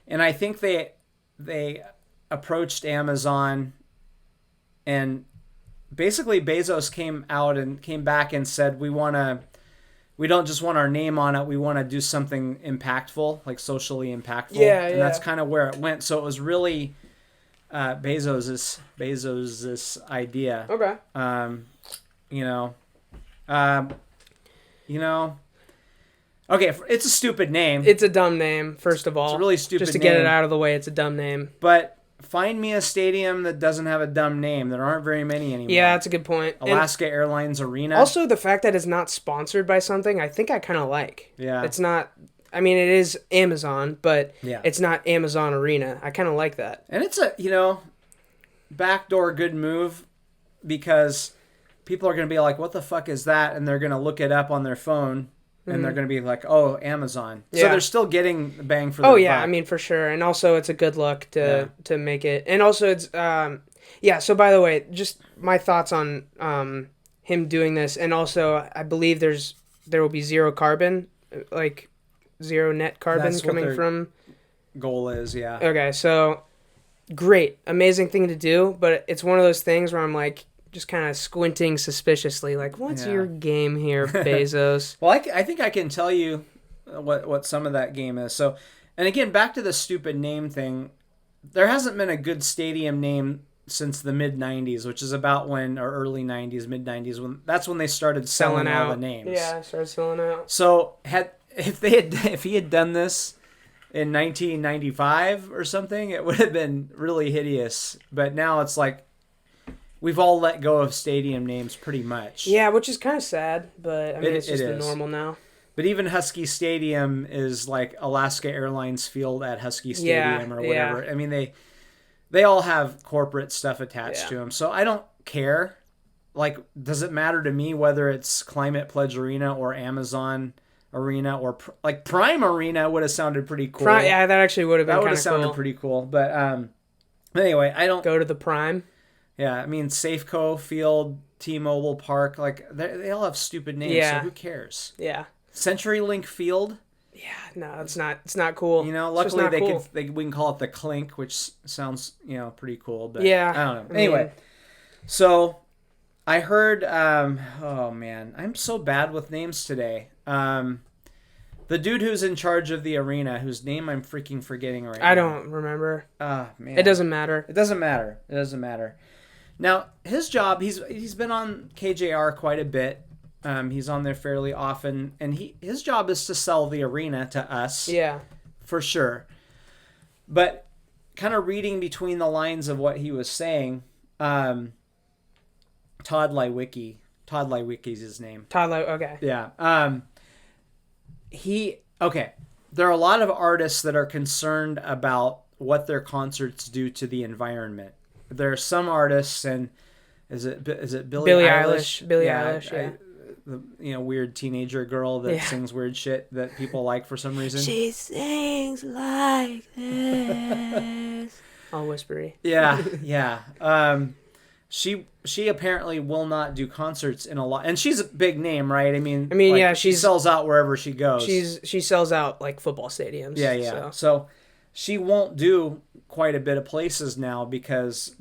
And I think they approached Amazon, and basically Bezos came back and said, we don't just want our name on it, we want to do something impactful, like socially impactful. Yeah, and yeah. that's kind of where it went. So it was really Bezos's idea. Okay. You know, okay, it's a stupid name. It's a dumb name, first of all. It's a really stupid Just to get name. it out of the way, it's a dumb name. But find me a stadium that doesn't have a dumb name. There aren't very many anymore. Yeah, that's a good point. Alaska Airlines Arena. Also, the fact that it's not sponsored by something, I think I kind of like. Yeah. It's not... I mean, it is Amazon, but Yeah. it's not Amazon Arena. I kind of like that. And it's a, backdoor good move, because people are going to be like, what the fuck is that? And they're going to look it up on their phone, and they're going to be like, oh, Amazon. So Yeah. they're still getting the bang for their Oh, yeah, buck. I mean, for sure. And also, it's a good look to make it. And also, it's... so by the way, just my thoughts on him doing this. And also, I believe there will be zero carbon, like... zero net carbon That's what coming their from goal is, yeah. Okay, so great, amazing thing to do, but it's one of those things where I'm like just kind of squinting suspiciously, like, what's Yeah. your game here, Bezos? Well, I think I can tell you what some of that game is. So, and again, back to the stupid name thing, there hasn't been a good stadium name since the mid 90s, which is about when, or early 90s, mid 90s, that's when they started selling all out the names. Yeah, I started selling out. So if he had done this in 1995 or something, it would have been really hideous. But now it's like we've all let go of stadium names pretty much. Yeah, which is kind of sad, but I mean, it's just the is. normal now. But even Husky Stadium is like Alaska Airlines Field at Husky Stadium or whatever. Yeah. I mean, they all have corporate stuff attached to them. So I don't care. Like, does it matter to me whether it's Climate Pledge Arena or Amazon Arena or like Prime Arena would have sounded pretty cool. Yeah, that actually would have been That would kind have of cool. sounded pretty cool. But anyway, I don't Go to the Prime. Yeah, I mean Safeco Field, T-Mobile Park, like they all have stupid names. Yeah. So who cares? Yeah. CenturyLink Field. Yeah, no, it's not cool. Luckily cool. we can call it the Clink, which sounds pretty cool. but yeah, I don't know. Anyway, so I heard. Oh man, I'm so bad with names today. The dude who's in charge of the arena, whose name I'm freaking forgetting right now. I don't remember. Man, It doesn't matter. It doesn't matter. Now his job, he's been on KJR quite a bit. He's on there fairly often, and his job is to sell the arena to us. Yeah. For sure. But kind of reading between the lines of what he was saying, Todd Lywicki is his name. Okay. Yeah. There are a lot of artists that are concerned about what their concerts do to the environment. There are some artists, and is it Billie Eilish? Billie Eilish, yeah. The weird teenager girl that sings weird shit that people like for some reason. She sings like this. All whispery. Yeah. She apparently will not do concerts in a lot, and she's a big name, right? I mean, she sells out wherever she goes. She sells out like football stadiums. Yeah. So she won't do quite a bit of places now because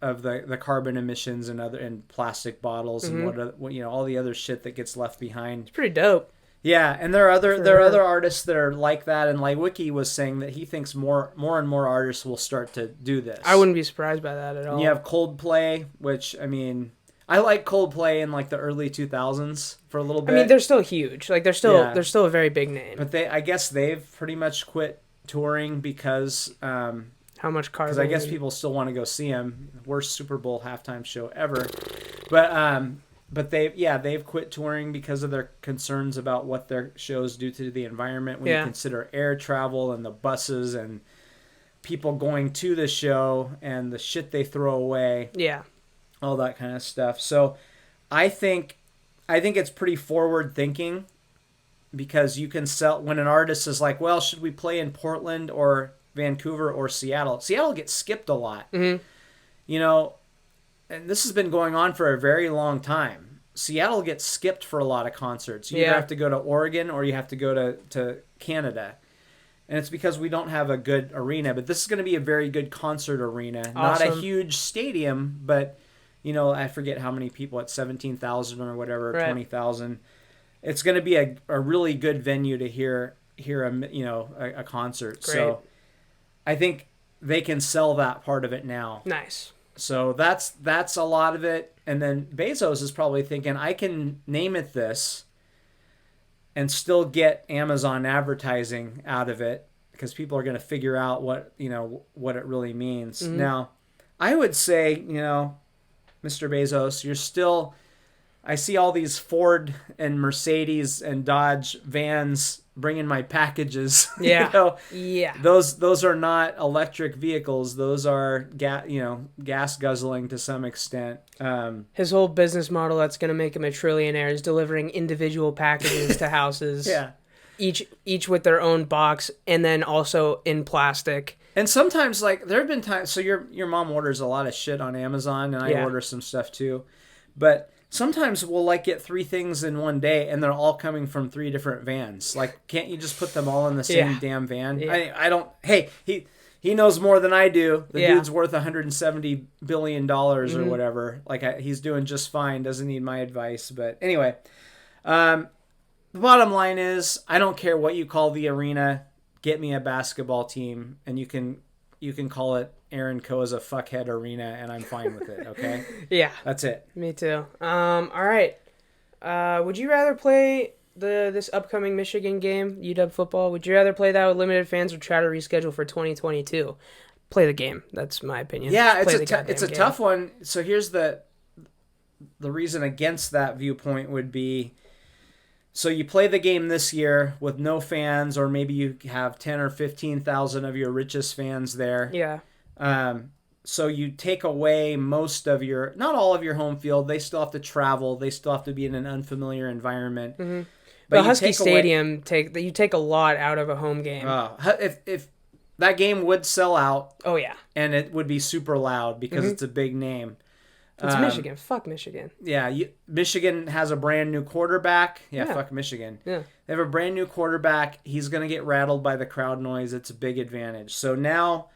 of the carbon emissions and plastic bottles and what all the other shit that gets left behind. It's pretty dope. Yeah, and there are other artists that are like that, and Lywicki was saying that he thinks more and more artists will start to do this. I wouldn't be surprised by that at all. And you have Coldplay, which I mean, I like Coldplay in like the early 2000s for a little bit. I mean, they're still huge. Like they're still a very big name. But I guess they've pretty much quit touring because how much carbon? Because I guess people still want to go see them. Worst Super Bowl halftime show ever. But they've quit touring because of their concerns about what their shows do to the environment when you consider air travel and the buses and people going to the show and the shit they throw away. Yeah. All that kind of stuff. So I think it's pretty forward thinking because you can sell when an artist is like, well, should we play in Portland or Vancouver or Seattle? Seattle gets skipped a lot. Mm-hmm. And this has been going on for a very long time. Seattle gets skipped for a lot of concerts. You either have to go to Oregon or you have to go to Canada. And it's because we don't have a good arena. But this is going to be a very good concert arena. Awesome. Not a huge stadium, but, I forget how many people, at 17,000 or whatever, right. 20,000. It's going to be a really good venue to hear a concert. Great. So I think they can sell that part of it now. Nice. So that's a lot of it. And then Bezos is probably thinking, I can name it this and still get Amazon advertising out of it, because people are going to figure out what it really means. Mm-hmm. Now, I would say, Mr. Bezos, you're still, I see all these Ford and Mercedes and Dodge vans bringing my packages. Yeah. Yeah. Those are not electric vehicles. Those are gas guzzling to some extent. His whole business model that's going to make him a trillionaire is delivering individual packages to houses. Yeah. Each with their own box, and then also in plastic. And sometimes, there have been times, so your mom orders a lot of shit on Amazon, and I order some stuff too. But sometimes we'll get 3 things in one day, and they're all coming from 3 different vans. Can't you just put them all in the same damn van? Yeah. I don't. Hey, he knows more than I do. The dude's worth $170 billion or whatever. He's doing just fine. Doesn't need my advice. But anyway, the bottom line is, I don't care what you call the arena. Get me a basketball team, and you can call it Aaron Coe's a fuckhead arena, and I'm fine with it. Okay. Yeah. That's it. Me too. All right. Would you rather play this upcoming Michigan game, UW football? Would you rather play that with limited fans or try to reschedule for 2022? Play the game. That's my opinion. Yeah, it's a tough one. So here's the reason against that viewpoint would be, so you play the game this year with no fans, or maybe you have 10 or 15,000 of your richest fans there. Yeah. So you take away most of not all of your home field. They still have to travel. They still have to be in an unfamiliar environment. Mm-hmm. But Husky Stadium, you take a lot out of a home game. If that game would sell out. Oh, yeah. And it would be super loud because it's a big name. It's Michigan. Fuck Michigan. Yeah, Michigan has a brand new quarterback. Yeah, fuck Michigan. Yeah. They have a brand new quarterback. He's going to get rattled by the crowd noise. It's a big advantage. So now,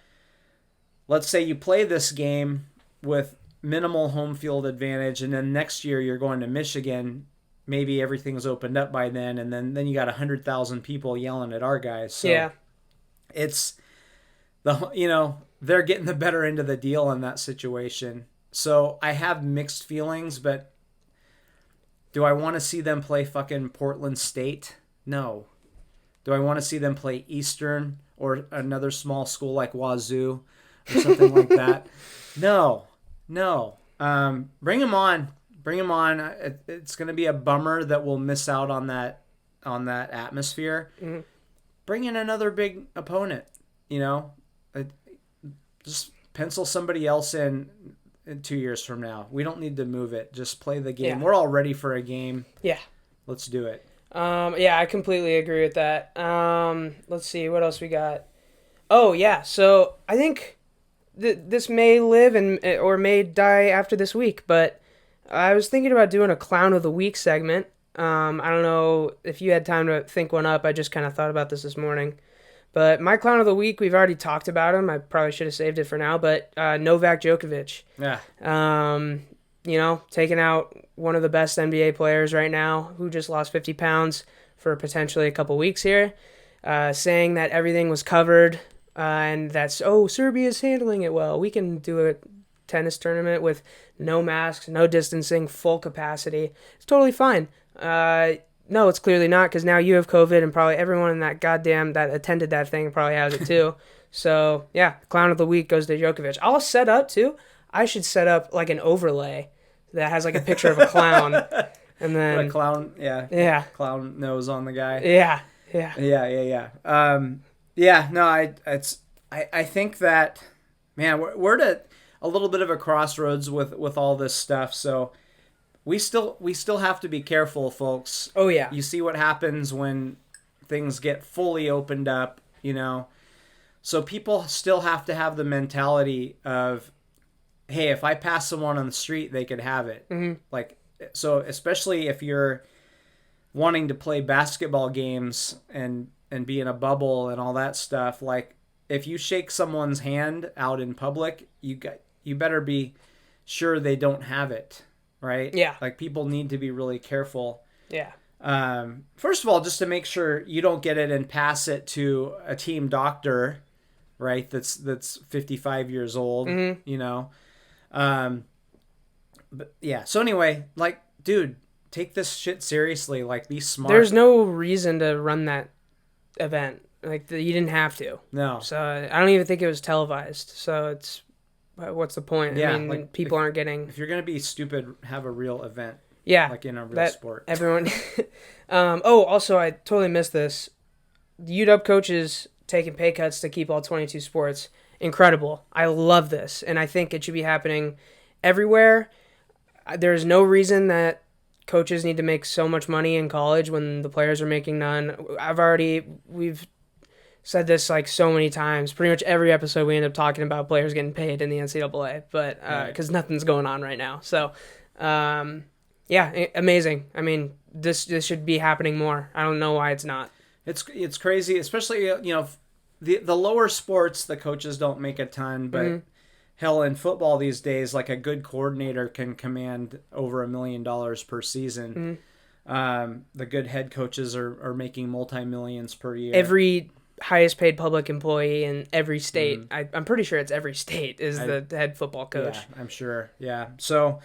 let's say you play this game with minimal home field advantage, and then next year you're going to Michigan. Maybe everything's opened up by then, and then you got 100,000 people yelling at our guys. So it's they're getting the better end of the deal in that situation. So I have mixed feelings, but do I want to see them play fucking Portland State? No. Do I want to see them play Eastern or another small school like Wazoo or something like that? No. Bring them on. It's going to be a bummer that we'll miss out on that atmosphere. Mm-hmm. Bring in another big opponent. Just pencil somebody else in 2 years from now. We don't need to move it. Just play the game. We're all ready for a game. Yeah. Let's do it. I completely agree with that. Let's see what else we got. Oh yeah, so I think this may live or may die after this week, but I was thinking about doing a Clown of the Week segment. I don't know if you had time to think one up. I just kind of thought about this morning. But my Clown of the Week, we've already talked about him. I probably should have saved it for now, but Novak Djokovic. Yeah. Taking out one of the best NBA players right now, who just lost 50 pounds for potentially a couple weeks here, saying that everything was covered and that's, Serbia's handling it well. We can do a tennis tournament with no masks, no distancing, full capacity. It's totally fine. No, it's clearly not, because now you have COVID, and probably everyone in that attended that thing probably has it too. So, yeah, Clown of the Week goes to Djokovic. I'll set up, too. I should set up, an overlay that has, a picture of a clown. And then... A clown, yeah. Yeah. Clown nose on the guy. Yeah. I think that, man, we're at a little bit of a crossroads with all this stuff, so... We still have to be careful, folks. Oh, yeah. You see what happens when things get fully opened up, So people still have to have the mentality of, hey, if I pass someone on the street, they could have it. Mm-hmm. so especially if you're wanting to play basketball games and be in a bubble and all that stuff, like if you shake someone's hand out in public, you better be sure they don't have it, right? Yeah. Like people need to be really careful. Yeah. First of all, just to make sure you don't get it and pass it to a team doctor, right? That's 55 years old, you know. But yeah. So anyway, like, dude, take this shit seriously. Like, be smart. There's no reason to run that event. Like, you didn't have to. No. So I don't even think it was televised. So what's the point? Yeah, I mean, like, people aren't getting. If you're gonna be stupid, have a real event. Yeah. Like in a real sport. Everyone. Also, I totally missed this. The UW coaches taking pay cuts to keep all 22 sports. Incredible. I love this, and I think it should be happening everywhere. There's no reason that coaches need to make so much money in college when the players are making none. We've said this like so many times. Pretty much every episode we end up talking about players getting paid in the NCAA, but because nothing's going on right now. So, yeah, amazing. I mean, this should be happening more. I don't know why it's not. It's crazy, especially the lower sports. The coaches don't make a ton, but hell, in football these days, like a good coordinator can command over $1 million per season. The good head coaches are making multi-millions per year. Every highest paid public employee in every state, I'm pretty sure it's every state, is the head football coach. Yeah, I'm sure. Yeah. So,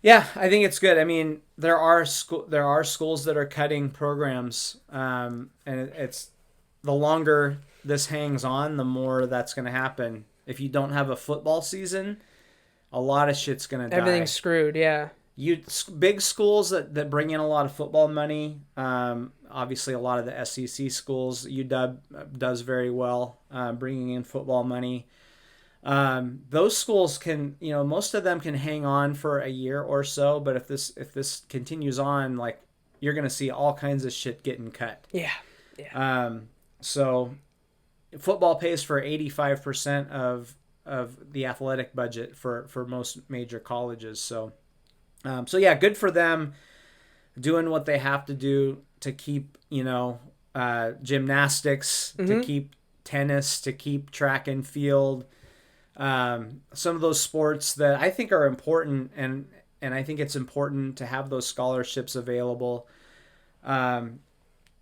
yeah, I think it's good. I mean, there are schools that are cutting programs, and it's the longer this hangs on, the more that's going to happen. If you don't have a football season, a lot of shit's going to die. Everything's screwed, yeah. Big schools that bring in a lot of football money, obviously a lot of the SEC schools, UW does very well bringing in football money. Those schools can, most of them can hang on for a year or so, but if this continues on, like, you're going to see all kinds of shit getting cut. Yeah. Yeah. So football pays for 85% of the athletic budget for most major colleges. So yeah, good for them doing what they have to do to keep, gymnastics, to keep tennis, to keep track and field. Some of those sports that I think are important, and I think it's important to have those scholarships available.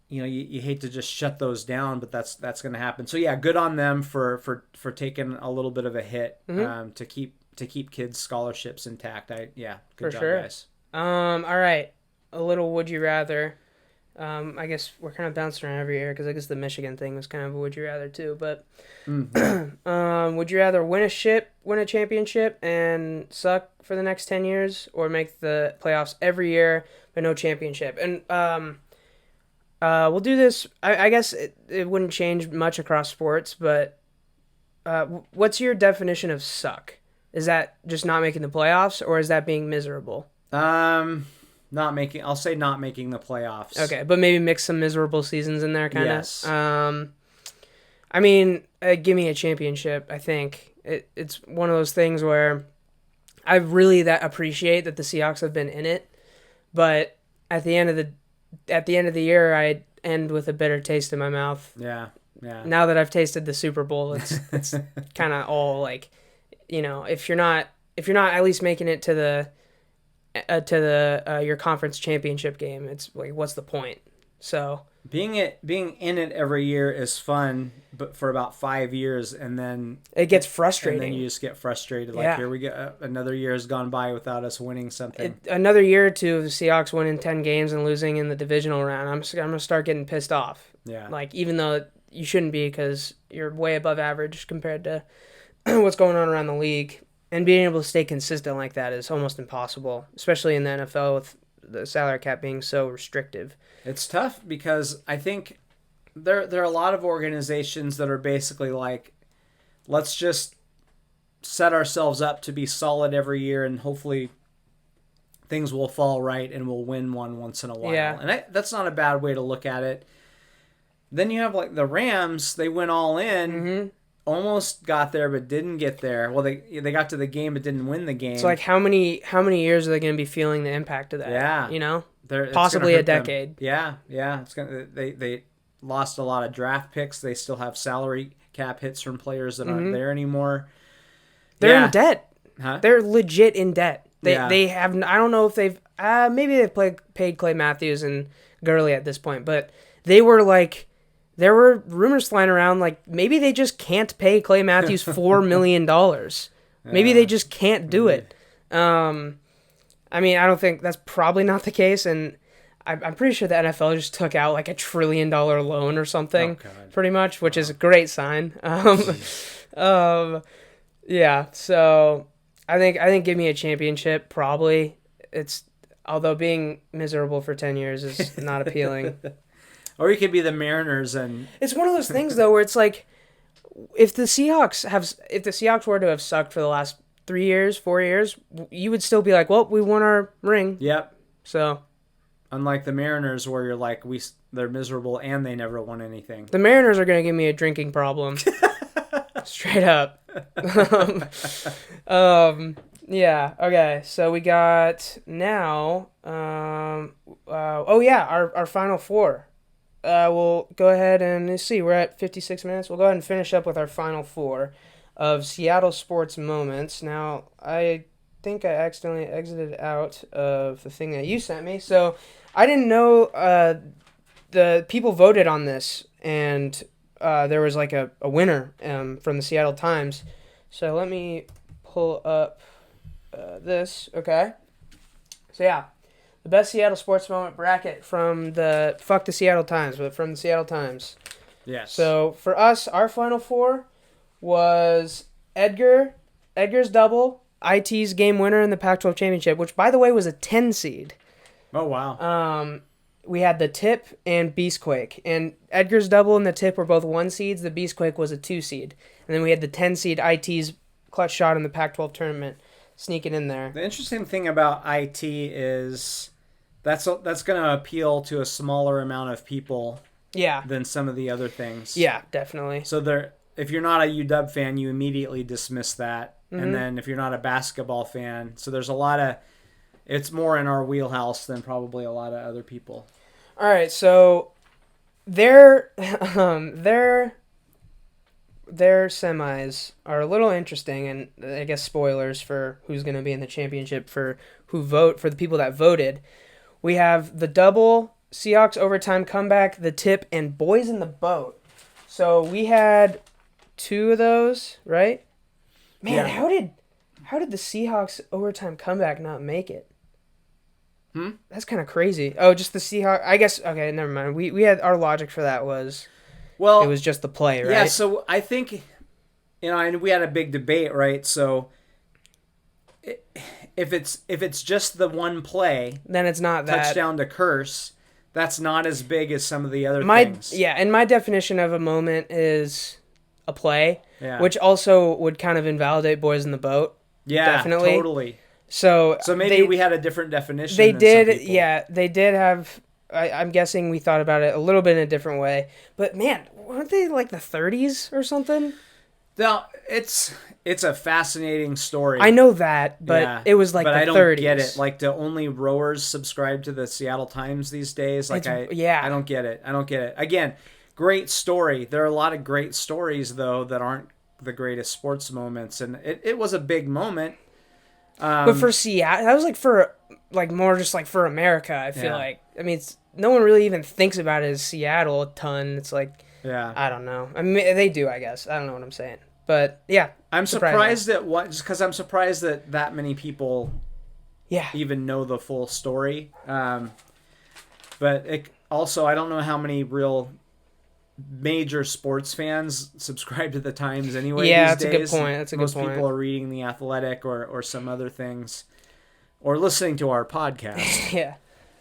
You hate to just shut those down, but that's going to happen. So yeah, good on them for taking a little bit of a hit to keep kids' scholarships intact. Good for job, sure. guys. All right, a little would you rather. I guess we're kind of bouncing around every year because I guess the Michigan thing was kind of a would you rather too. But would you rather win a championship and suck for the next 10 years, or make the playoffs every year but no championship? And we'll do this. I guess it wouldn't change much across sports, but what's your definition of suck? Is that just not making the playoffs, or is that being miserable? I'll say not making the playoffs. Okay, but maybe mix some miserable seasons in there, kind of. Yes. I mean, give me a championship. I think it's one of those things where I really appreciate that the Seahawks have been in it, but at the end of the year, I end with a bitter taste in my mouth. Yeah. Now that I've tasted the Super Bowl, it's kind of all like, if you're not at least making it to the your conference championship game, it's like, what's the point? So being in it every year is fun, but for about 5 years, and then it gets frustrating. And then you just get frustrated. Like, here we go, another year has gone by without us winning something. Another year or two of the Seahawks winning 10 games and losing in the divisional round, I'm gonna start getting pissed off. Yeah. Like, even though you shouldn't be, because you're way above average compared to what's going on around the league. And being able to stay consistent like that is almost impossible, especially in the NFL with the salary cap being so restrictive. It's tough because I think there are a lot of organizations that are basically like, let's just set ourselves up to be solid every year, and hopefully things will fall right and we'll win one once in a while. Yeah. And that's not a bad way to look at it. Then you have like the Rams, they went all in. almost got there but didn't get there. Well, they got to the game but didn't win the game. So like how many years are they going to be feeling the impact of that? Yeah. You know? It's Possibly gonna a hurt them. decade. Yeah. It's gonna they lost a lot of draft picks. They still have salary cap hits from players that aren't there anymore. They're in debt. Huh? They're legit in debt. They have. I don't know if they've. Maybe they've paid Clay Matthews and Gurley at this point, but they were like. There were rumors flying around like maybe they just can't pay Clay Matthews $4 million. Maybe they just can't do it. I mean, I don't think that's probably not the case, and I'm pretty sure the NFL just took out like $1 trillion loan or something, pretty much, which is a great sign. Yeah, so I think give me a championship probably. Although being miserable for 10 years is not appealing. Or you could be the Mariners and it's one of those things though where it's like if the Seahawks were to have sucked for the last 3 years, 4 years, you would still be like, well, we won our ring. Yep. So unlike the Mariners where you're like they're miserable and they never won anything. The Mariners are going to give me a drinking problem. Straight up. Yeah, okay. So we got now our final four. We'll go ahead and see. We're at 56 minutes. We'll go ahead and finish up with our final four of Seattle sports moments. Now, I think I accidentally exited out of the thing that you sent me. So I didn't know the people voted on this, and there was like a winner from the Seattle Times. So let me pull up this. Okay. So yeah. The best Seattle sports moment bracket from the Fuck the Seattle Times, but from the Seattle Times. Yes. So for us, our final four was Edgar's double, IT's game winner in the Pac-12 championship, which by the way was a 10 seed. Oh wow. We had the Tip and Beastquake, and Edgar's double and the Tip were both 1 seeds. The Beastquake was a 2 seed, and then we had the 10 seed IT's clutch shot in the Pac-12 tournament sneaking in there. The interesting thing about IT is that's going to appeal to a smaller amount of people than some of the other things. Yeah, definitely. So if you're not a UW fan, you immediately dismiss that. Mm-hmm. And then if you're not a basketball fan, so there's a lot of, it's more in our wheelhouse than probably a lot of other people. All right, so their semis are a little interesting, and I guess spoilers for who's going to be in the championship for the people that voted. We have the double, Seahawks overtime comeback, the Tip, and Boys in the Boat. So we had 2 of those, right? Man, yeah. How did the Seahawks overtime comeback not make it? That's kind of crazy. Oh, just the Seahawks. I guess, okay, never mind. We had, our logic for that was, well, it was just the play, right? Yeah, so I think, and we had a big debate, right? So if it's just the one play, then it's not that touchdown to curse. That's not as big as some of the other things. Yeah, and my definition of a moment is a play, which also would kind of invalidate Boys in the Boat. Yeah, definitely. Totally. So maybe we had a different definition. They than did, some people. Yeah. They did have. I'm guessing we thought about it a little bit in a different way. But man, weren't they like the 30s or something? No, it's a fascinating story. I know that, but it was like the 30s. But I don't get it. Like, do only rowers subscribe to the Seattle Times these days? Like, I don't get it. Again, great story. There are a lot of great stories though that aren't the greatest sports moments, and it was a big moment. But for Seattle, that was more just like for America. I feel like. I mean, no one really even thinks about it as Seattle a ton. It's like, I don't know. I mean, they do, I guess. I don't know what I'm saying. But yeah, I'm surprised at just because I'm surprised that many people, even know the full story. But also, I don't know how many real major sports fans subscribe to the Times anyway. Yeah, these days. A good point. That's a good point. Most people are reading The Athletic or some other things, or listening to our podcast. Yeah.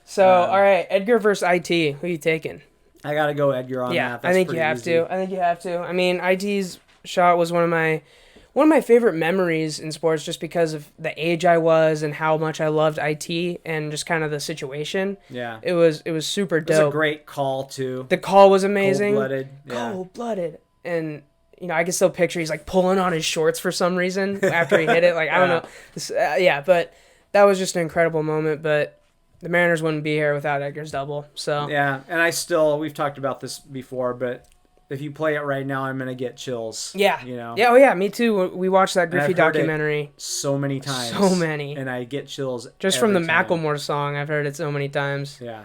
So, all right, Edgar versus IT. Who are you taking? I gotta go Edgar on that. Yeah, I think you have to. I mean, IT's shot was one of my favorite memories in sports, just because of the age I was and how much I loved IT and just kind of the situation. Yeah, it was super dope. It was a great call too. The call was amazing. Cold-blooded. Cold-blooded, and I can still picture he's like pulling on his shorts for some reason after he hit it. Like, I don't know. But that was just an incredible moment. But the Mariners wouldn't be here without Edgar's double. So yeah, and we've talked about this before, but if you play it right now, I'm gonna get chills. Yeah. Yeah. Oh yeah, me too. We watched that Griffey documentary so many times. And I get chills just from the Macklemore song. I've heard it so many times. Yeah.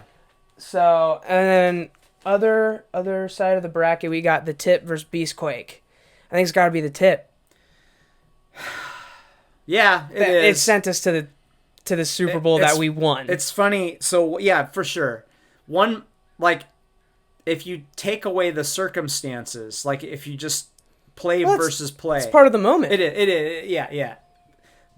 So, and then other side of the bracket, we got the Tip versus Beastquake. I think it's got to be the Tip. Yeah, it sent us to the Super Bowl that we won. It's funny. So yeah, for sure. One, like, if you take away the circumstances, like if you just play versus play, it's part of the moment. It is. Yeah.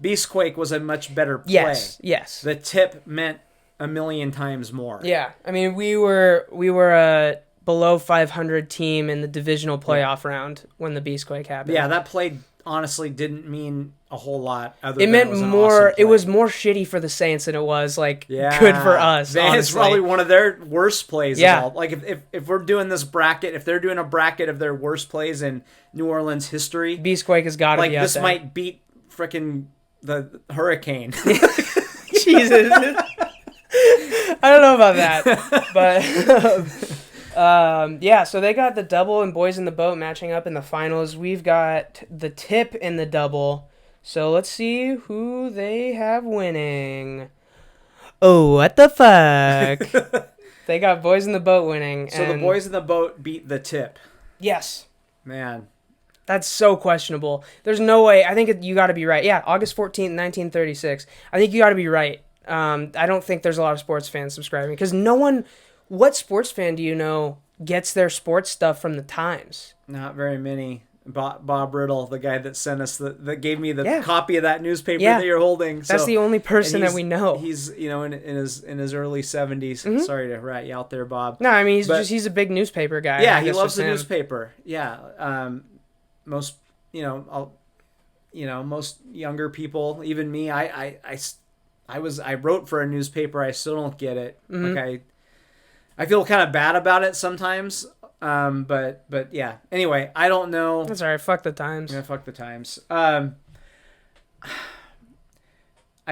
Beastquake was a much better play. Yes. The Tip meant a million times more. Yeah, I mean we were a below 500 team in the divisional playoff round when the Beastquake happened. Yeah, that play honestly didn't mean a whole lot. It meant more. Awesome, it was more shitty for the Saints than it was good for us. It's probably one of their worst plays. Yeah, of all. Like if we're doing this bracket, if they're doing a bracket of their worst plays in New Orleans history, Beastquake has got to be up this there. might beat frickin' the Hurricane. Jesus, I don't know about that, but. So they got the double and Boys in the Boat matching up in the finals. We've got the Tip in the double. So let's see who they have winning. Oh, what the fuck? They got Boys in the Boat winning. So the Boys in the Boat beat the Tip. Yes. Man. That's so questionable. There's no way. I think you got to be right. Yeah, August 14th, 1936. I think you got to be right. I don't think there's a lot of sports fans subscribing because no one... What sports fan do you know gets their sports stuff from the Times? Not very many. Bob Riddle, the guy that sent us that gave me the copy of that newspaper that you're holding. That's the only person that we know. He's in his early 70s. Mm-hmm. Sorry to rat you out there, Bob. No, I mean he's a big newspaper guy. Yeah, he loves the newspaper. Yeah, most most younger people, even me. I wrote for a newspaper. I still don't get it. Mm-hmm. Like I feel kind of bad about it sometimes. But yeah. Anyway, I don't know. That's all right. Fuck the Times. Yeah, fuck the Times. I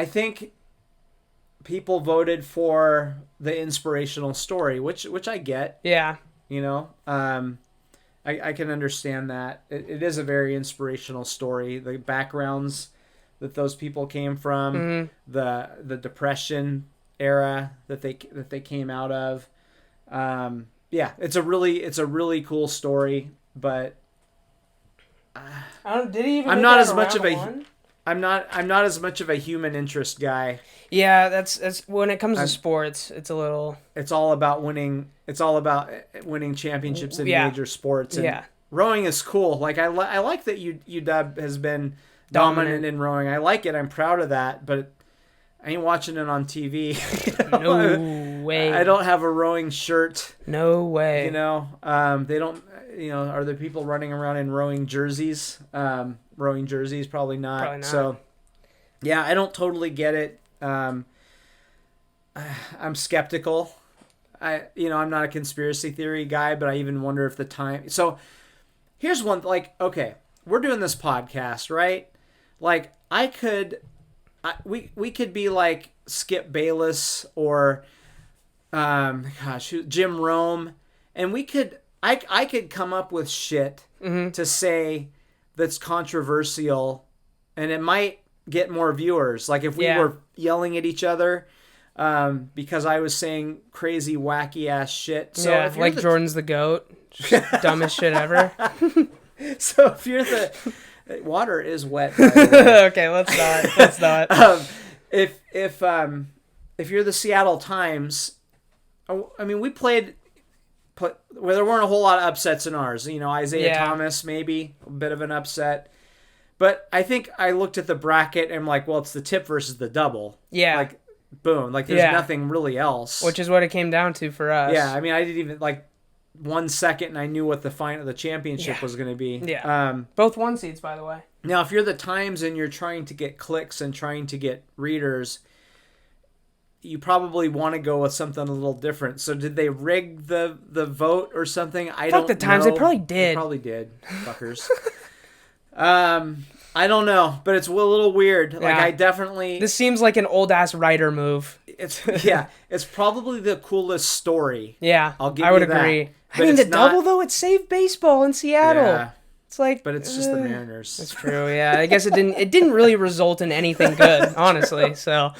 think people voted for the inspirational story, which I get. Yeah. I can understand that. It is a very inspirational story. The backgrounds that those people came from, mm-hmm. the Depression era that they came out of. Yeah, it's a really cool story, but did he even? I'm not as much of a human interest guy. Yeah, that's when it comes to sports, it's a little. It's all about winning. It's all about winning championships in major sports. And rowing is cool. Like I like that UW has been dominant in rowing. I like it. I'm proud of that, but I ain't watching it on TV. No way. I don't have a rowing shirt. No way. They don't. Are there people running around in rowing jerseys? Rowing jerseys, probably not. So, yeah, I don't totally get it. I'm skeptical. I'm not a conspiracy theory guy, but I even wonder if the time. So, here's one. Okay, we're doing this podcast, right? We could be like Skip Bayless or Jim Rome, and I could come up with shit mm-hmm. to say that's controversial, and it might get more viewers. Like if we were yelling at each other because I was saying crazy wacky ass shit. So if you're Jordan's the GOAT, dumbest shit ever. So if you're water is wet. By the way. Okay, let's not. If you're the Seattle Times, I mean, we played where there weren't a whole lot of upsets in ours. Isaiah Thomas maybe a bit of an upset, but I think I looked at the bracket and I'm like, well, it's the Tip versus the double. Yeah. Like, boom. Like, there's nothing really else. Which is what it came down to for us. Yeah, I mean, I didn't even 1 second and I knew what the championship was going to be. Yeah. Both 1 seeds, by the way. Now, if you're the Times and you're trying to get clicks and trying to get readers, you probably want to go with something a little different. So did they rig the vote or something? I don't know. the times they probably did. They probably did, fuckers. I don't know, but it's a little weird. Like I definitely. This seems like an old ass writer move. It's probably the coolest story. Yeah, I'll give I would you that. agree. But I mean, the it's not- double though, it saved baseball in Seattle. Yeah, It's like, but it's just the Mariners. That's true. Yeah, I guess it didn't really result in anything good, honestly. So,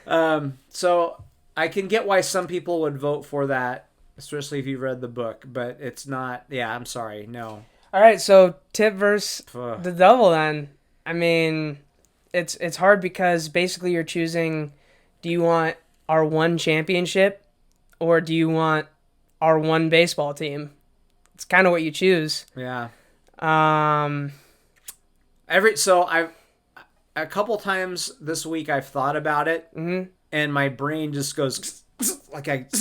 So I can get why some people would vote for that, especially if you've read the book. But it's not. Yeah, I'm sorry. No. all right. So tip versus Ugh. the double. Then, I mean, it's hard because basically you're choosing: do you want our one championship, or do you want our one baseball team? It's kind of what you choose. Yeah. Um, So I've a couple times this week I've thought about it, and my brain just goes like it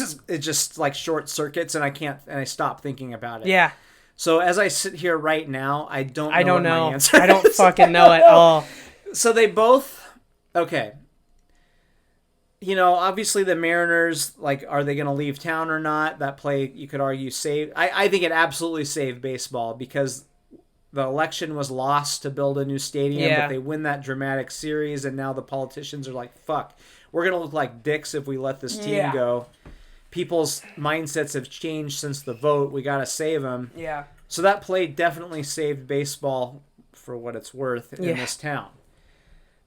just like short circuits, and I stop thinking about it. yeah. So as I sit here right now, I don't know. I don't what know. My answer I don't is. fucking know at all. So they both okay. You know, obviously the Mariners, like, are they going to leave town or not? That play, you could argue, saved. I think it absolutely saved baseball because the election was lost to build a new stadium, Yeah. but they win that dramatic series, and now the politicians are like, fuck, we're going to look like dicks if we let this team go. People's mindsets have changed since the vote. We got to save them. Yeah. So that play definitely saved baseball for what it's worth in this town.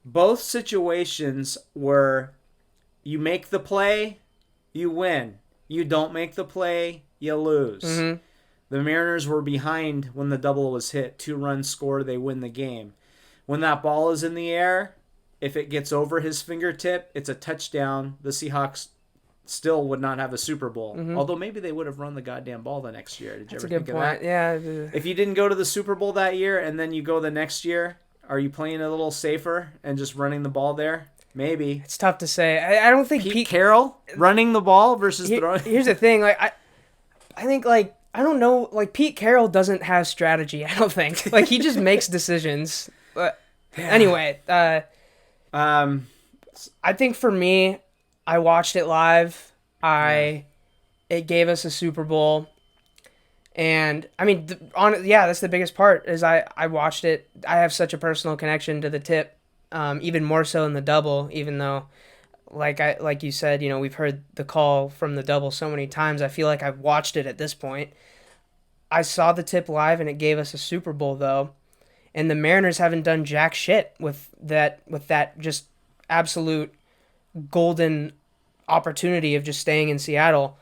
Both situations were... You make the play, you win. You don't make the play, you lose. Mm-hmm. The Mariners were behind when the double was hit. 2 runs scored, they win the game. When that ball is in the air, if it gets over his fingertip, it's a touchdown. The Seahawks still would not have a Super Bowl. Mm-hmm. Although maybe they would have run the goddamn ball the next year. Did you That's ever a good think point. of that? Yeah. If you didn't go to the Super Bowl that year and then you go the next year, are you playing a little safer and just running the ball there? Maybe. It's tough to say. I don't think Pete Carroll running the ball versus throwing. Here's the thing. Like I think like I don't know. Like Pete Carroll doesn't have strategy. I don't think. Like he just makes decisions. But anyway, I think for me, I watched it live. It gave us a Super Bowl. And I mean, that's the biggest part is I watched it. I have such a personal connection to the tip. Even more so in the double, even though, like you said, you know, we've heard the call from the double so many times. I feel like I've watched it at this point. I saw the tip live, and it gave us a Super Bowl though, and the Mariners haven't done jack shit with that just absolute golden opportunity of just staying in Seattle.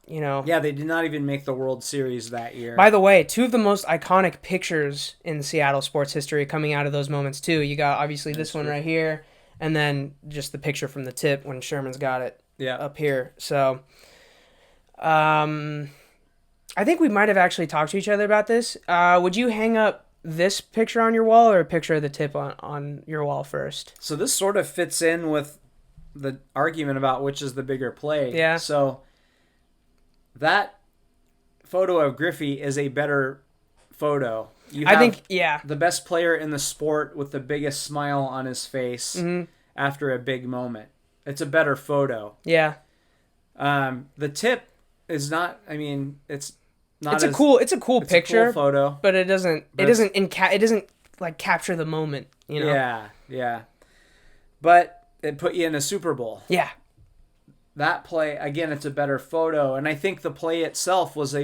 You know. Yeah, they did not even make the World Series that year. By the way, 2 of the most iconic pictures in Seattle sports history coming out of those moments too. You got obviously this one right here, and then just the picture from the tip when Sherman's got it up here. So, I think we might have actually talked to each other about this. Would you hang up this picture on your wall or a picture of the tip on your wall first? So this sort of fits in with the argument about which is the bigger play. Yeah. So that photo of Griffey is a better photo. I think the best player in the sport with the biggest smile on his face after a big moment. It's a better photo. Yeah. The tip is not. I mean, it's not. It's a cool picture, a cool photo, but it doesn't. It doesn't like capture the moment. You know. Yeah. But it put you in a Super Bowl. Yeah. That play, again, it's a better photo. And I think the play itself was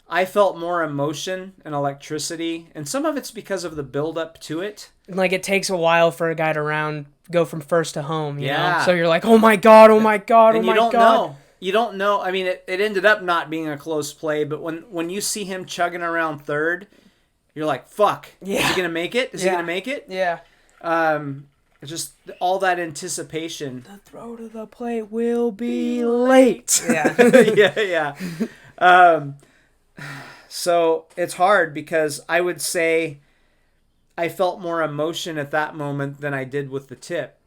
I felt more emotion and electricity. And some of it's because of the build-up to it. Like, it takes a while for a guy to go from first to home, you know? Yeah. So you're like, oh my God, oh my God, and oh my God. Know. You don't know. I mean, it ended up not being a close play, but when you see him chugging around third, you're like, fuck. Yeah. Is he going to make it? Is he going to make it? Yeah. Just all that anticipation. The throw to the plate will be late. Yeah. So it's hard because I would say I felt more emotion at that moment than I did with the tip.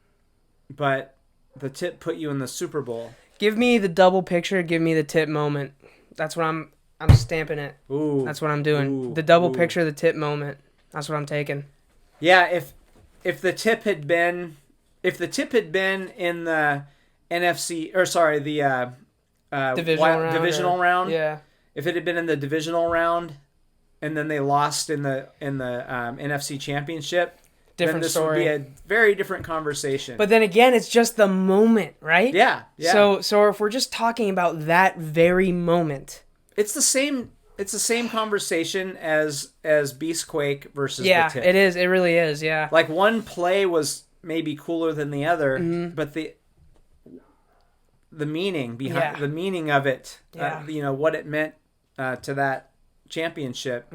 But the tip put you in the Super Bowl. Give me the double picture. Give me the tip moment. That's what I'm stamping it. Ooh. That's what I'm doing. The double picture, the tip moment. That's what I'm taking. Yeah, if the tip had been... if the tip had been in the NFC, or sorry, the divisional round. Yeah. If it had been in the divisional round, and then they lost in the NFC Championship, Different then this story. would be a very different conversation. But then again, it's just the moment, right? Yeah. So if we're just talking about that very moment, it's the same. It's the same conversation as Beastquake versus the tip. It is. It really is. Yeah. Like one play was maybe cooler than the other, but the meaning behind the meaning of it, what it meant to that championship.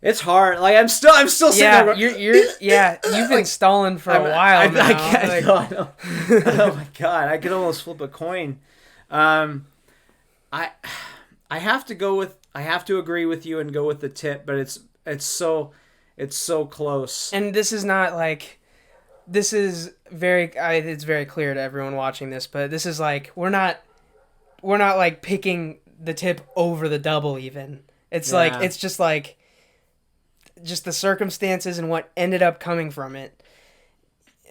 It's hard. Like I'm still sitting there. You've been stalling for a while now. I can't. Oh my god! I could almost flip a coin. I have to agree with you and go with the tip, but it's so close. And this is not like, this is it's very clear to everyone watching this, but this is like we're not like picking the tip over the double even. It's like it's just the circumstances and what ended up coming from it.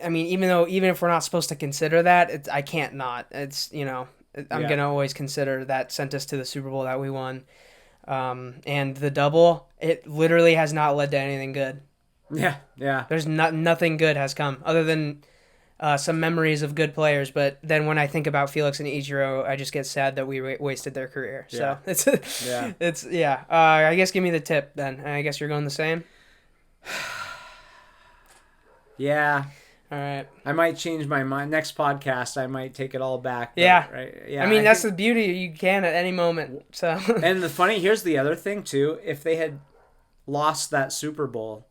I mean, even if we're not supposed to consider that, I can't not. It's, I'm going to always consider that sent us to the Super Bowl that we won. And the double, it literally has not led to anything good. Yeah. There's nothing good has come other than some memories of good players. But then when I think about Felix and Ichiro, I just get sad that we wasted their career. So I guess give me the tip then. I guess you're going the same. Yeah. All right. I might change my mind. Next podcast, I might take it all back. Right? Yeah. I mean, that's the beauty. You can at any moment. So. And here's the other thing too. If they had lost that Super Bowl,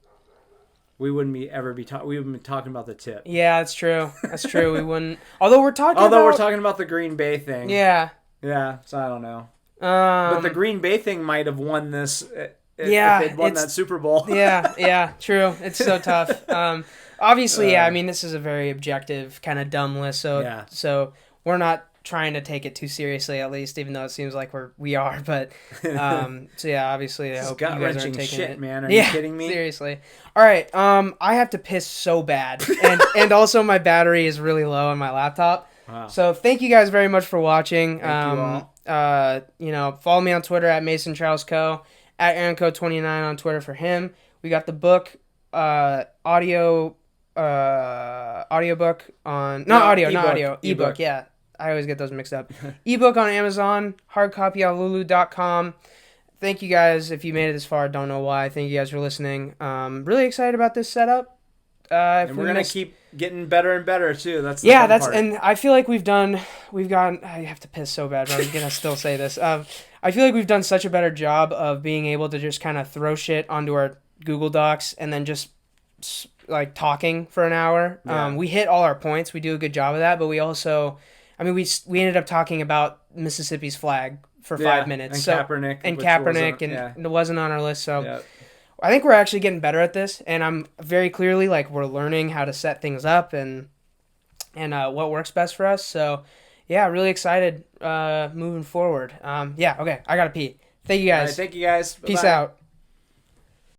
we wouldn't be talking about the tip. Yeah, that's true. We wouldn't. Although we're talking about the Green Bay thing. Yeah. Yeah. So I don't know. But the Green Bay thing might have won this. If they'd won that Super Bowl. Yeah. True. It's so tough. Obviously, I mean, this is a very objective kind of dumb list. So we're not trying to take it too seriously, at least, even though it seems like we are. But obviously, I hope you guys aren't taking shit, it. Man, are you kidding me? Seriously. All right. I have to piss so bad, and also my battery is really low on my laptop. Wow. So thank you guys very much for watching. Thank you all. Follow me on Twitter at Mason Charles Coe, at AaronCo29 on Twitter for him. We got the book, audiobook on ebook. Yeah, I always get those mixed up. Ebook on Amazon, hard copy on Lulu.com. Thank you guys. If you made it this far, don't know why. Thank you guys for listening. Really excited about this setup. And we're gonna keep getting better and better too. That's the fun part. And I feel like we've gotten. I have to piss so bad, but I'm gonna still say this. I feel like we've done such a better job of being able to just kind of throw shit onto our Google Docs and then just like talking for an hour. Yeah. We hit all our points. We do a good job of that, but we also, we ended up talking about Mississippi's flag for 5 minutes. And Kaepernick. And it wasn't on our list. So yeah. I think we're actually getting better at this, and I'm very clearly like we're learning how to set things up and what works best for us. So yeah, really excited moving forward. Okay, I gotta pee. Thank you guys. All right, thank you guys. Peace Bye-bye. out.